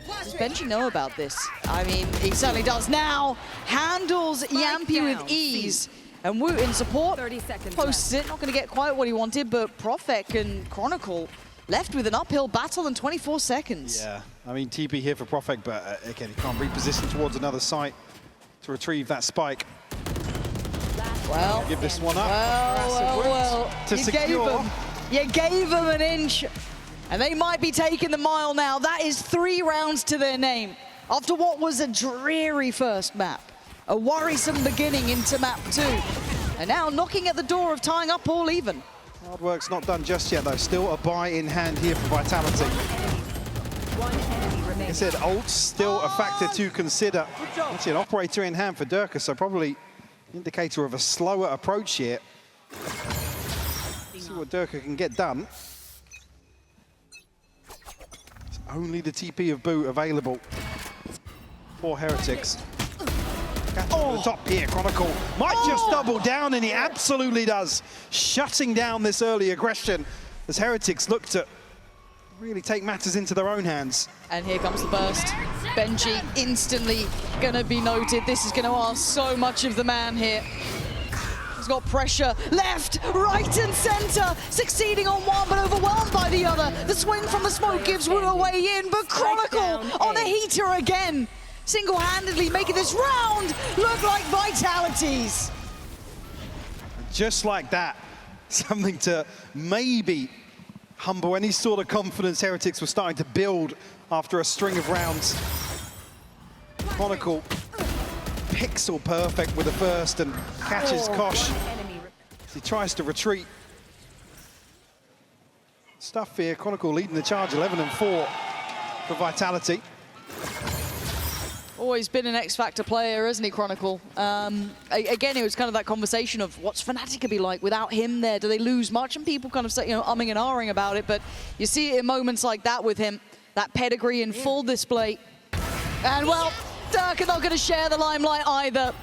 Does Benji know about this? I mean, he certainly does now. Handles Yampy with ease. And Woot in support 30 seconds posts it. Not going to get quite what he wanted, but Profek and Chronicle left with an uphill battle in 24 seconds. Yeah, I mean, TP here for Profek, but again, he can't reposition towards another site to retrieve that spike. Well, Give this one up. well, to secure. You gave them an inch, and they might be taking the mile now. That is 3 rounds to their name. After what was a dreary first map, a worrisome beginning into map 2, and now knocking at the door of tying up all even. Hard work's not done just yet, though. Still a buy in hand here for Vitality. One enemy Like I remaining. said, ult's still a factor to consider. Actually, an operator in hand for Durka, so probably indicator of a slower approach here. See what Durka can get done. It's only the TP of Boo available for Heretics. Catch the top here, Chronicle might just double down, and he absolutely does. Shutting down this early aggression as Heretics look to really take matters into their own hands. And here comes the burst. Benji instantly gonna be noted. This is gonna ask so much of the man here. He's got pressure left, right and center, succeeding on one but overwhelmed by the other. The swing from the smoke gives Wu a way in, but Chronicle on a heater again. Single-handedly making this round look like Vitality's. Just like that, something to maybe humble any sort of confidence Heretics were starting to build after a string of rounds. Chronicle, pixel perfect with the first and catches Kosh as he tries to retreat. Stuff here, Chronicle leading the charge 11-4 for Vitality. Always been an X-Factor player, isn't he, Chronicle? Again, it was kind of that conversation of what's Fnatic gonna be like without him there? Do they lose much? And people kind of say, you know, umming and ahhing about it, but you see it in moments like that with him, that pedigree in full display. And well, Durka not gonna share the limelight either.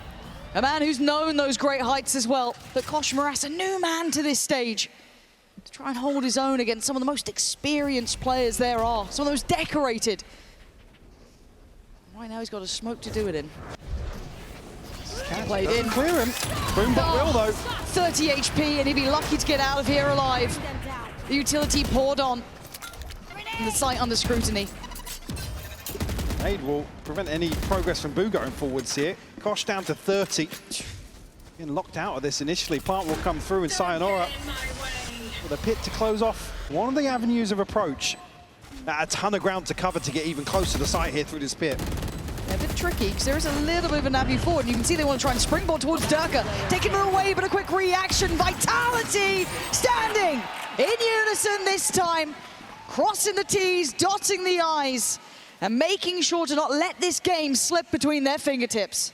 A man who's known those great heights as well. But Kosh Moras, a new man to this stage, to try and hold his own against some of the most experienced players there are, some of those decorated. Right now he's got a smoke to do it in. Played in. Clear him. Boom, but will though. 30 HP and he'd be lucky to get out of here alive. The utility poured on. And the site under scrutiny. Aid will prevent any progress from Boo going forwards here. Kosh down to 30. Getting locked out of this initially. Plant will come through and Sayonara with a pit to close off one of the avenues of approach. A ton of ground to cover to get even closer to the site here through this pit. Yeah, a bit tricky because there is a little bit of a navi forward. And you can see they want to try and springboard towards Durka. Taking it away, but a quick reaction. Vitality standing in unison this time. Crossing the T's, dotting the I's, and making sure to not let this game slip between their fingertips.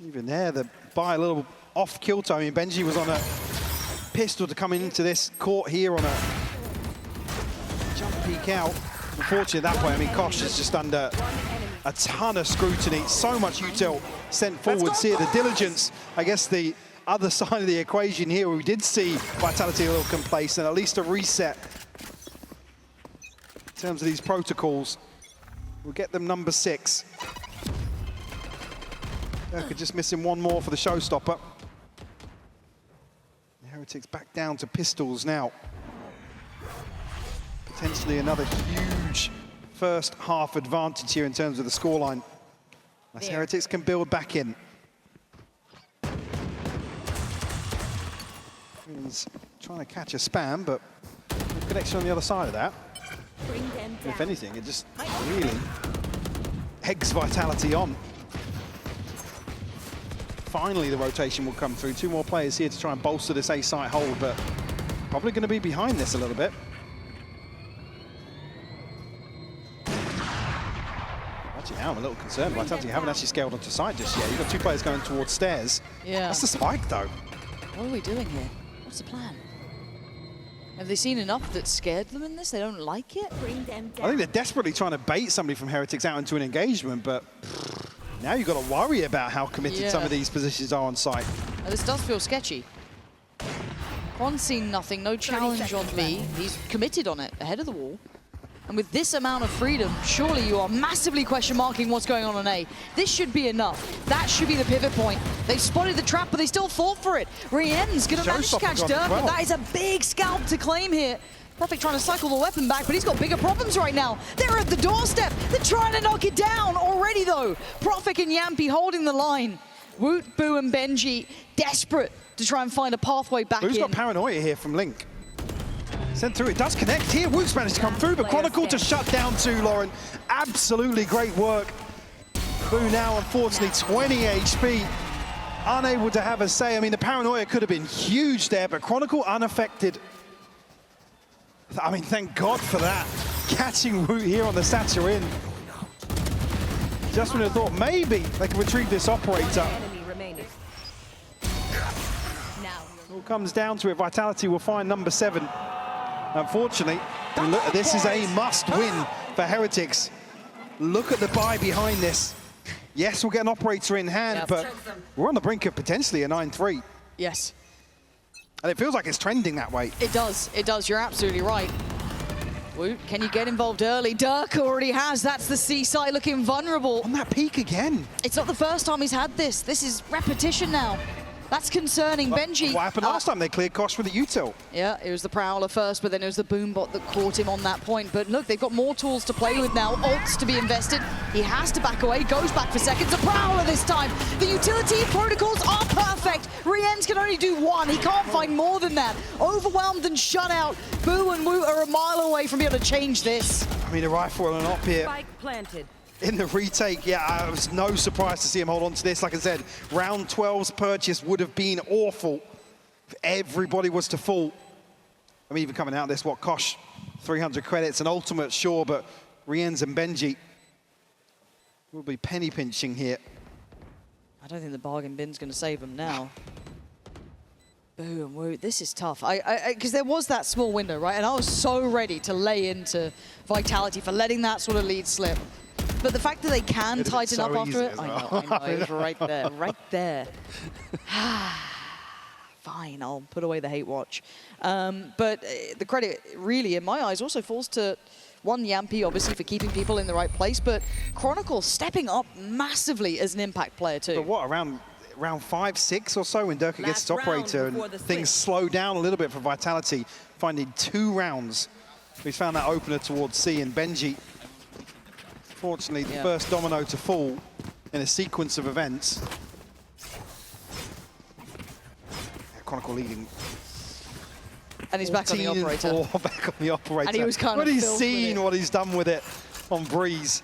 Even there, the buy a little off kill time. I mean, Benji was on a pistol to come into this court here on a jump peek out. Unfortunately that way, I mean, Kosh is just under a ton of scrutiny. So much util sent forwards here. The diligence, I guess the other side of the equation here, we did see Vitality a little complacent, at least a reset in terms of these protocols. We'll get them number 6. Durka just missing one more for the showstopper. The Heretics back down to pistols now. Potentially another huge first half advantage here in terms of the scoreline. As Heretics can build back in. He's trying to catch a spam, but no connection on the other side of that. Bring them down. If anything, it just really eggs Vitality on. Finally, the rotation will come through. 2 more players here to try and bolster this A-site hold, but probably going to be behind this a little bit. Actually, now I'm a little concerned. Vitality haven't actually scaled onto site just yet. You've got 2 players going towards stairs. Yeah. That's the spike, though. What are we doing here? What's the plan? Have they seen enough that scared them in this? They don't like it? Bring them down. I think they're desperately trying to bait somebody from Heretics out into an engagement, but Now you've got to worry about how committed some Yeah. of these positions are on site. Now, this does feel sketchy. Quan's seen nothing, no challenge on B. He's committed on it, ahead of the wall. And with this amount of freedom, surely you are massively question marking what's going on A. This should be enough. That should be the pivot point. They spotted the trap, but they still fought for it. Rien's gonna manage to Showstopper catch gone as Dirk, well. but that is a big scalp to claim here. Perfect trying to cycle the weapon back, but he's got bigger problems right now. They're at the doorstep. They're trying to knock it down already, though. Profik and Yampi holding the line. Woot, Boo, and Benji desperate to try and find a pathway back Who's in. got paranoia here from Link? Sent through, it does connect here. Woot's managed to come through, but Chronicle to shut down too, Lauren. Absolutely great work. Boo now, unfortunately, 20 HP. Unable to have a say. I mean, the paranoia could have been huge there, but Chronicle unaffected. I mean, thank God for that. Catching Woot here on the Satcher in. Just when I thought maybe they could retrieve this operator. Enemy remaining. Now. It all comes down to it. Vitality will find number 7. Unfortunately, look, this is a must-win for Heretics. Look at the buy behind this. Yes, we'll get an operator in hand, Yep. but we're on the brink of potentially a 9-3. Yes, And it feels like it's trending that way. it does. It does. You're absolutely right. Woot, can you get involved early? Dirk already has. That's the C site looking vulnerable. On that peak again. It's not the first time he's had this. This is repetition now. That's concerning. Benji. What happened last time? They cleared Kosh with the util. Yeah, it was the Prowler first, but then it was the Boombot that caught him on that point. But look, they've got more tools to play with now. Ults to be invested. He has to back away, goes back for seconds. A Prowler this time. The utility protocols are perfect. Rien's can only do one. He can't find more than that. Overwhelmed and shut out. Boo and Woot are a mile away from being able to change this. I mean, a rifle and an op here. Spike planted. In the retake, yeah, it was no surprise to see him hold on to this. Like I said, round 12's purchase would have been awful if everybody was to fall. I mean, even coming out of this, what, Kosh, 300 credits, an ultimate, sure, but Rien's and Benji will be penny pinching here. I don't think the bargain bin's going to save him now. Boo and Woot, this is tough. Because there was that small window, right? And I was so ready to lay into Vitality for letting that sort of lead slip. But the fact that they can It'd have been tighten so up after easy it, as I well. know, it was right there, right there. Fine, I'll put away the hate watch. But the credit, really, in my eyes, also falls to one, Yampi, obviously, for keeping people in the right place, but Chronicle stepping up massively as an impact player, too. But what, around 5, 6 or so when Durka gets its Last round operator before and the things switch. slow down a little bit for Vitality, finding 2 rounds. We found that opener towards C and Benji. Fortunately, the Yeah. first domino to fall in a sequence of events. Chronicle leading. And he's back on the 14 and operator. 4, back on the operator. And he was kind when of he's filled with seen it. what he's done with it on Breeze.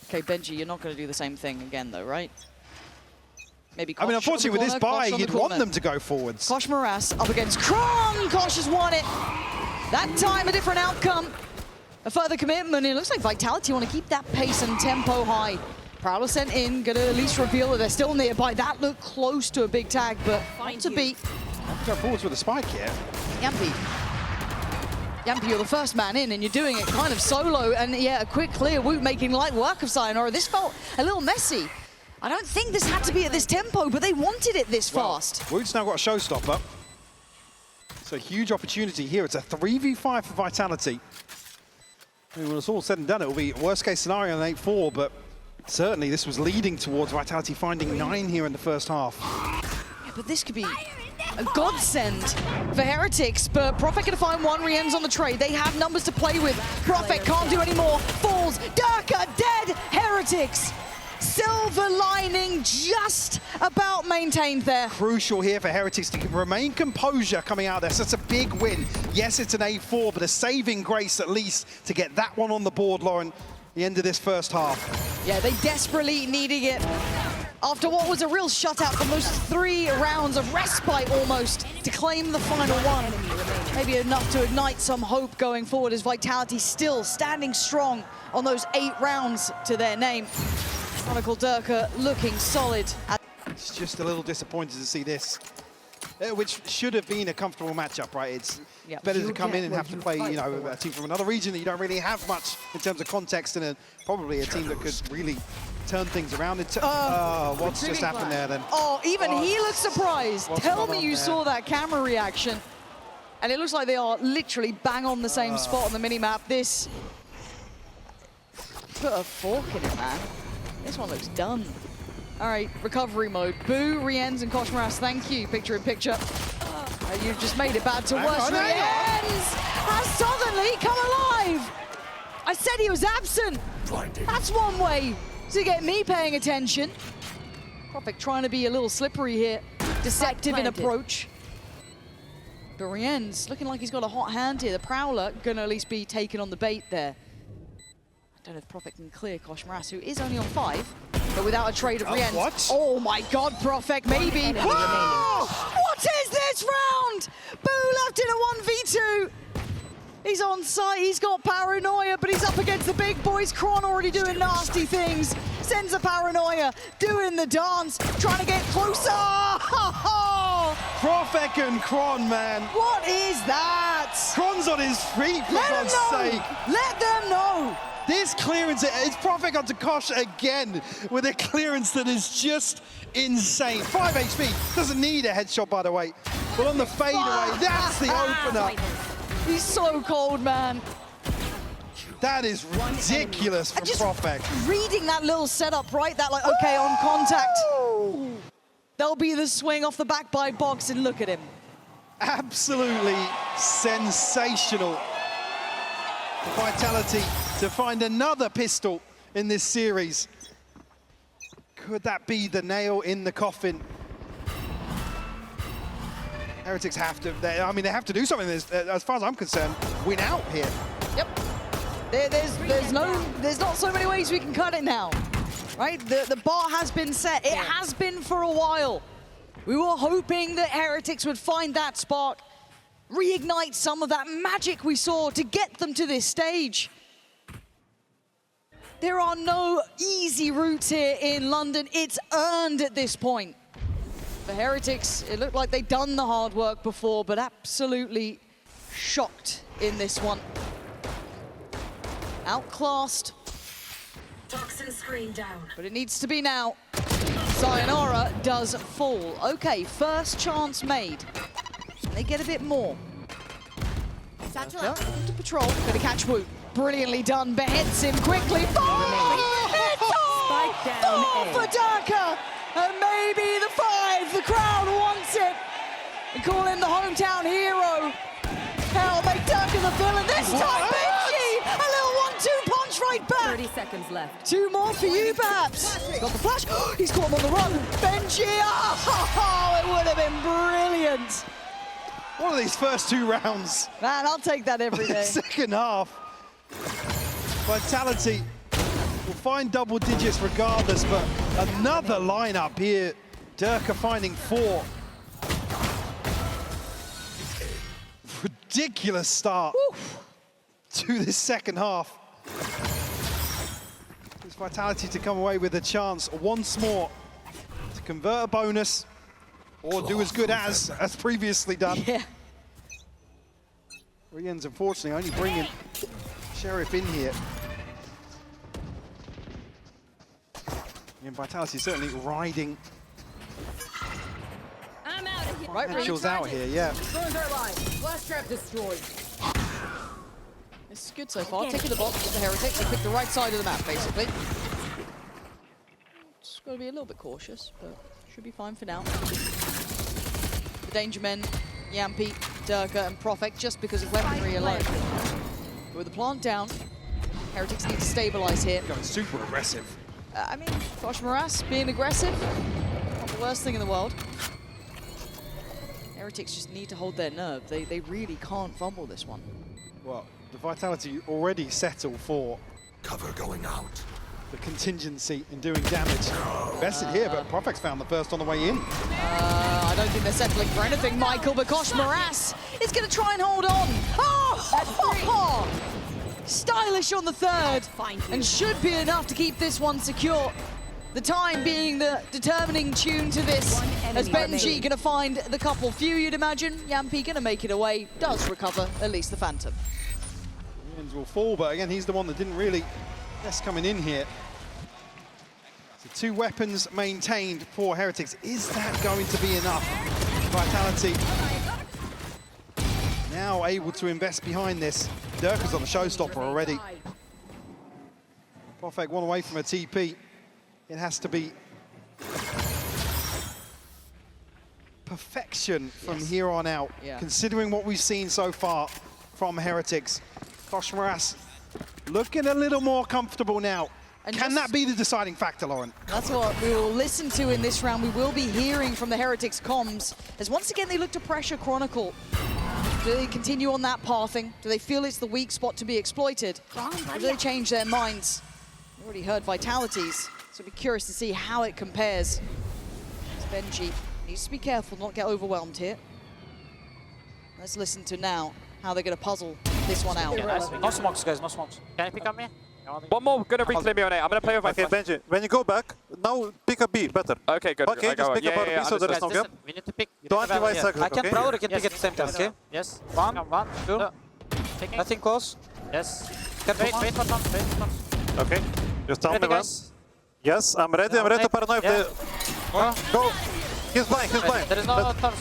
Okay, Benji, you're not going to do the same thing again, though, right? Maybe I mean, Kosh on the unfortunately, with this corner, buy, Kosh on the you'd want corner. them to go forwards. Kosh Morass up against Kron. Kosh has won it. That time, a different outcome. A further commitment. It looks like Vitality want to keep that pace and tempo high. Prowler sent in, going to at least reveal that they're still nearby. That looked close to a big tag, but not to beat. Go forwards with a spike here. Yampi. Yampi, you're the first man in, and you're doing it kind of solo. And yeah, a quick clear. Woot making light work of Sayonara. This felt a little messy. I don't think this had to be at this tempo, but they wanted it this fast. Woot's now got a showstopper. It's a huge opportunity here. It's a 3v5 for Vitality. I mean, when it's all said and done, it will be worst case scenario in 8-4, but certainly this was leading towards Vitality finding 9 here in the first half. Yeah, but this could be a godsend for Heretics, but Profit gonna find one. Rien's on the trade. They have numbers to play with. Profit can't do any more. Falls. Durka dead. Heretics. Silver lining just about maintained there. Crucial here for Heretics to remain composure coming out there. So it's a big win. Yes, it's an 8-4, but a saving grace at least to get that one on the board, Lauren, the end of this first half. Yeah, they desperately needing it. After what was a real shutout from those 3 rounds of respite almost to claim the final one. Maybe enough to ignite some hope going forward as Vitality still standing strong on those 8 rounds to their name. Chronicle Durka looking solid. It's just a little disappointed to see this, which should have been a comfortable matchup, right? It's Yep. better to come in and have to play, you know, a team from another region that you don't really have much in terms of context, and probably a team that could really turn things around. What's just happened there then? Oh, even he looks surprised. What's Tell gone me on you there? saw that camera reaction. And it looks like they are literally bang on the same spot on the minimap. This... Put a fork in it, man. This one looks done. All right, recovery mode. Boo, Rienz, and Koshmaras, thank you. Picture in picture. You've just made it bad to worse. hang on. Rienz has suddenly come alive. I said he was absent. That's one way to get me paying attention. Profik trying to be a little slippery here. Deceptive in planted. approach. But Rienz looking like he's got a hot hand here. The Prowler gonna at least be taken on the bait there. I don't know if Profik can clear Koshmaras, who is only on 5, but without a trade of Rienz. What? Oh my God, Profik, maybe. enemy Oh! What is this round? Boo left in a 1v2. He's on site, he's got paranoia, but he's up against the big boys. Kron already doing nasty things. Sends a paranoia, doing the dance, trying to get closer. Profik and Kron, man. What is that? Kron's on his feet, for Let them God's know. sake. Let them know. This clearance, it's Profik onto Kosh again with a clearance that is just insane. 5 HP, doesn't need a headshot, by the way. But on the fadeaway, that's the opener. He's so cold, man. That is ridiculous from Just Profik. reading that little setup, right? That like, okay, on contact. There'll be the swing off the back by Box, and look at him. Absolutely sensational. The Vitality to find another pistol in this series. Could that be the nail in the coffin? Heretics have to, they have to do something. As far as I'm concerned, win out here. Yep. There's not so many ways we can cut it now, right? The bar has been set. It has been for a while. We were hoping that Heretics would find that spark, reignite some of that magic we saw to get them to this stage. There are no easy routes here in London. It's earned at this point. For Heretics, it looked like they'd done the hard work before, but absolutely shocked in this one. Outclassed, Toxin screen down. but it needs to be now. Sayonara does fall. Okay, first chance made. They get a bit more. Satchel Yeah, out. to patrol, gonna catch Wu. Brilliantly done, beheads him quickly. It's all Spike down A. for Daka! And maybe the 5, the crowd wants it. And call him the hometown hero. Hell, make Daka the villain this time, Benji! A little 1-2 punch right back. 30 seconds left. 2 more for you, perhaps. He's got the flash. He's caught him on the run. Benji! Oh, it would have been brilliant. One of these first 2 rounds. Man, I'll take that every day. Second half, Vitality will find double digits regardless, but another lineup here. Durka finding 4. Ridiculous start to this second half. It's Vitality to come away with a chance once more to convert a bonus or do as good as previously done. Yeah. Rienz, unfortunately, only bringing Sheriff in here. And Vitality certainly riding I'm out of here. Right, potentials out here, yeah. Burns are alive. Flash trap destroyed. This is good so far. Taking the box with the Heretics. They pick the right side of the map, basically. Just got to be a little bit cautious, but should be fine for now. The Danger Men, Yampi, Durka, and Profik, just because of weaponry alone. But with the plant down, Heretics need to stabilize here. Going super aggressive. I mean, Koshmaras being aggressive, not the worst thing in the world. Heretics just need to hold their nerve. They really can't fumble this one. Well, the Vitality already settle for Cover going out. the contingency in doing damage. Invested here, but Profik's found the first on the way in. I don't think they're settling for anything, Michael, but Koshmaras is going to try and hold on. Oh! Stylish on the 3rd, Find you. and should be enough to keep this one secure. The time being the determining tune to this, One enemy as Benji remaining. going to find the couple few, you'd imagine. Yampi going to make it away, does recover at least the Phantom. Rienz will fall, but again, he's the one that didn't really guess coming in here. The 2 weapons maintained for Heretics. Is that going to be enough? Vitality now able to invest behind this. Durka's on the showstopper already. Profek one away from a TP. It has to be perfection from here on out, considering what we've seen so far from Heretics. Koshmaras looking a little more comfortable now. And can that be the deciding factor, Lauren? That's what we will listen to in this round. We will be hearing from the Heretics comms as once again they look to pressure Chronicle. Do they continue on that pathing? Do they feel it's the weak spot to be exploited? Or do they change their minds? We already heard Vitalities, so I'll be curious to see how it compares. Benji needs to be careful, not get overwhelmed here. Let's listen to now how they're going to puzzle this one out. No smokes, guys, no smokes. Can I pick up me? One more, gonna reclaim me on A. I'm gonna play with my Okay, flash. Benji, when you go back, now pick a B, better. Okay, good. Okay, I just go. pick up B so there is no gap. We need to pick. Don't anti-vice circle, I can okay? proud, I can pick at the same time, okay? Yes. One, One, two. Taking. Nothing close. Yes. Careful. Wait for some. Wait for some. Okay, just tell me Ready, when. guys? Yes, I'm ready to paranoid. Yeah. Go! He's blind, he's blind. There is no turns.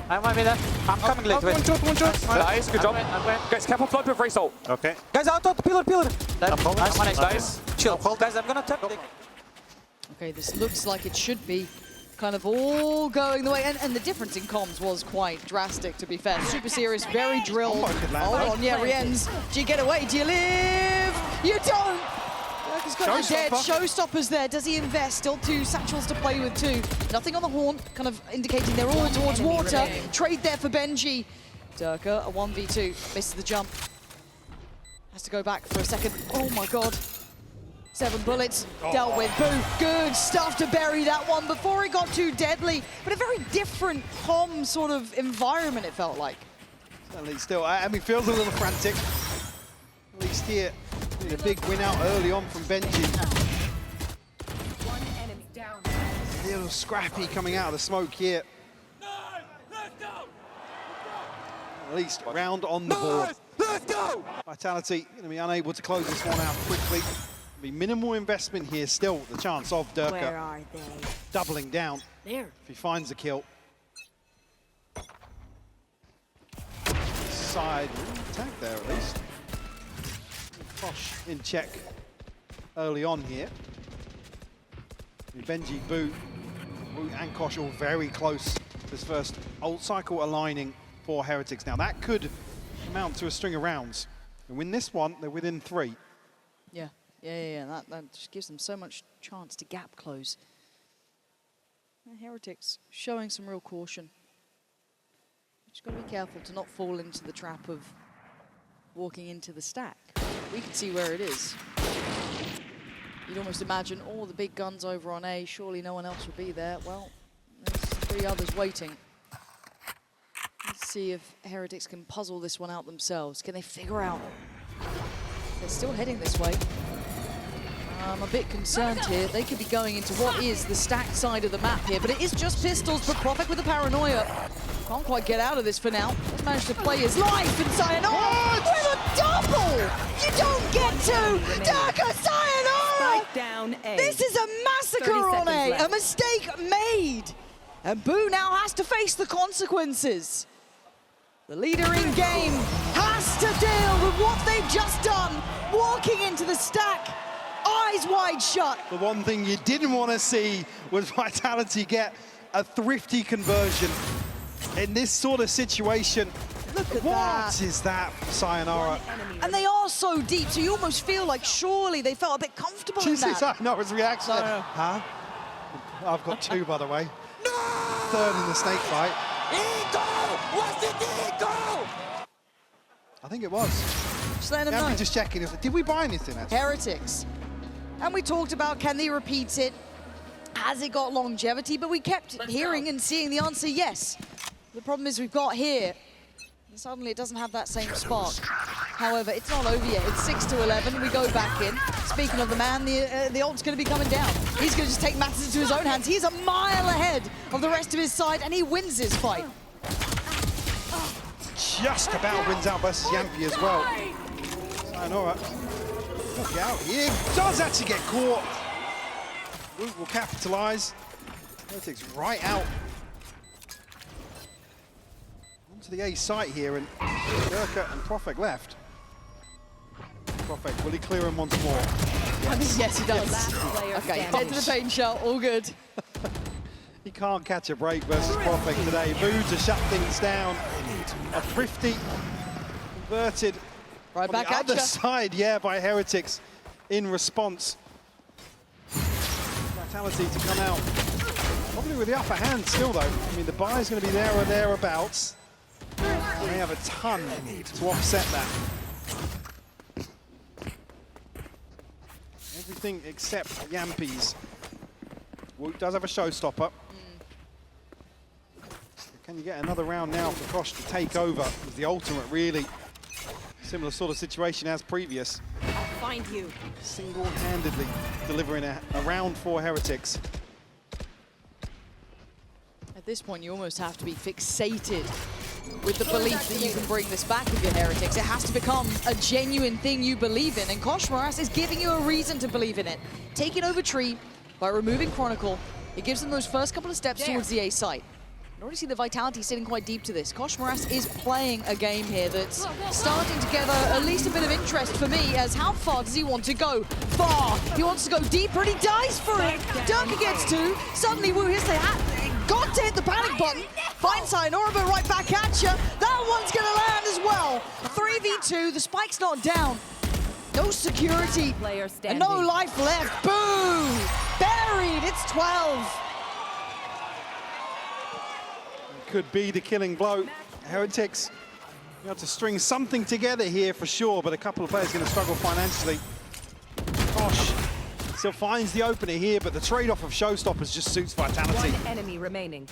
I might be there. I'm coming late, wait. One shot. Nice, good job. I'm going. Guys, careful flood with Result. Okay. Guys, out, pillar. I'm holding. Nice. Chill. Guys, I'm gonna tap. Okay, this looks like it should be kind of all going the way. And the difference in comms was quite drastic, to be fair. Super serious, very drilled. Hold on, yeah, Rienz. Do you get away? Do you live? You don't! He's got the dead. Showstopper's there. Does he invest? Still 2 satchels to play with too. Nothing on the horn, kind of indicating they're all towards water. Trade there for Benji. Durka, a 1v2. Misses the jump. Has to go back for a second. Oh my god. 7 bullets. Dealt with. Boo. Good stuff to bury that one before it got too deadly. But a very different comm sort of environment, it felt like. Certainly still, I mean, feels a little frantic. At least here, need a big win out early on from Benji. One enemy down. A little scrappy coming out of the smoke here. At least round on the board. Let's go! Vitality going to be unable to close this one out quickly. Be minimal investment here, still the chance of Where Durka are they? doubling down There. if he finds a kill. Side attack there at least. Kosh in check early on here. Benji, Boo and Kosh all very close. This first ult cycle aligning for Heretics. Now that could amount to a string of rounds. And win this one, they're within 3. Yeah. That just gives them so much chance to gap close. And Heretics showing some real caution. Just got to be careful to not fall into the trap of walking into the stack. We can see where it is. You'd almost imagine all the big guns over on A, surely no one else will be there. Well, there's 3 others waiting. Let's see if Heretics can puzzle this one out themselves. Can they figure out? They're still heading this way. I'm a bit concerned here. They could be going into what is the stacked side of the map here, but it is just pistols, but Profek with the paranoia. Can't quite get out of this for now. He's managed to play his life and Sayonara with a double! You don't get to! Durka Sayonara! Spike down A. This is a massacre 30 on A, seconds a left. mistake made. And Boo now has to face the consequences. The leader in game has to deal with what they've just done, walking into the stack, eyes wide shut. The one thing you didn't want to see was Vitality get a thrifty conversion in this sort of situation. Look at What that. is that from Sayonara? And they are so deep, so you almost feel like surely they felt a bit comfortable Do you in see that. Sayonara's reaction? No. Huh? I've got 2, by the way. 3rd in the snake fight. Eagle! Was it Eagle? I think it was. Just letting them Yeah, know. me just checking. Did we buy anything, actually? Heretics. And we talked about, can they repeat it? Has it got longevity? But we kept hearing and seeing the answer, yes. The problem is we've got here, and suddenly it doesn't have that same spark. However, it's not over yet. It's 6-11. We go back in. Speaking of the man, the ult's going to be coming down. He's going to just take matters into his own hands. He's a mile ahead of the rest of his side, and he wins this fight. Just about wins out versus Yampi as well. Sayonara. Look out. He does actually get caught. Woot will capitalize. Heretics right out onto the A site here, and Durka and Profek left. Profek, will he clear him once more? I mean, yes, he does. Last player Okay, standing. dead to the paint shell, all good. He can't catch a break versus Profek today. Boo to shut things down. A thrifty converted Right on back the at other ya. side, yeah, by Heretics in response. Vitality to come out. Probably with the upper hand still, though. I mean, the buy's going to be there or thereabouts. And they have a ton to offset that. Everything except Yampies. Woot does have a showstopper. Can you get another round now for Kosh to take over? It was the ultimate, really. Similar sort of situation as previous. Find you. Single-handedly delivering a round for Heretics. At this point, you almost have to be fixated with the belief that you can bring this back with your Heretics. It has to become a genuine thing you believe in, and Kosh Moras is giving you a reason to believe in it. Taking over Tree by removing Chronicle, it gives them those first couple of steps towards the A site. You already see the Vitality sitting quite deep to this. Kosh Moras is playing a game here that's starting to gather at least a bit of interest for me, as how far does he want to go? Far! He wants to go deeper and he dies for it! Durka gets two, suddenly Woo hits the hat, got to hit the panic button, finds Sayonara but right back at you. That one's gonna land as well. 3v2, the spike's not down. No security, Player and standing. no life left. Boom! Buried, it's 12. Could be the killing blow. Heretics, you have to string something together here for sure, but a couple of players going to struggle financially. Kosh still finds the opener here, but the trade-off of showstoppers just suits Vitality. One enemy remaining.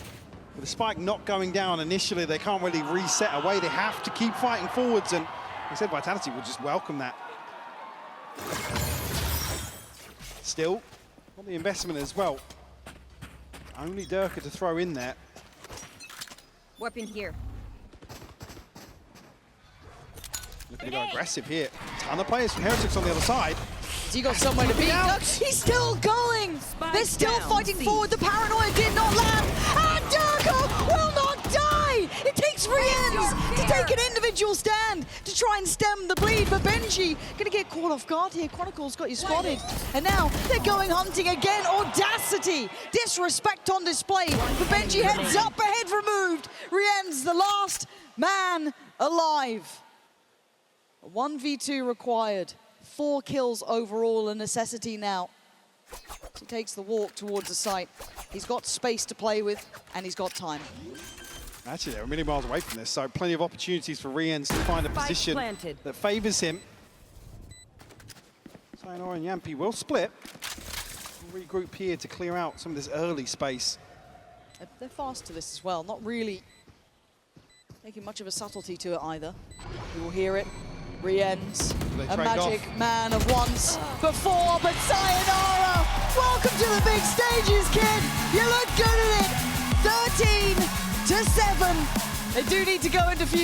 With the spike not going down initially, they can't really reset away. They have to keep fighting forwards, and I said Vitality would just welcome that. Still, on the investment as well. Only Durka to throw in there. Weapon here. Looking to go aggressive here. Ton of players from Heretics on the other side. Has he got somewhere to be? Look, he's still going! They're still down, fighting C. forward. The paranoia did not land. And Durka will not die! It takes Riens to take an individual stand to try and stem the bleed. But Benji gonna get caught off guard here. Chronicle's got you spotted. And now they're going hunting again. Audacity! Disrespect on display. But Benji heads up, ahead removed. Riens, the last man alive. 1v2 required. 4 kills overall, a necessity now. He takes the walk towards the site. He's got space to play with, and he's got time. Actually, they're a million miles away from this, so plenty of opportunities for Riens to find a Spike position planted. that favors him. Sayonara and Yampi will split. We'll regroup here to clear out some of this early space. They're fast to this as well, not really making much of a subtlety to it either. You will hear it. Riens, They a trade magic off. man of once before, but Sayonara! Welcome to the big stages, kid! You look good at it! 13-7. They do need to go into future.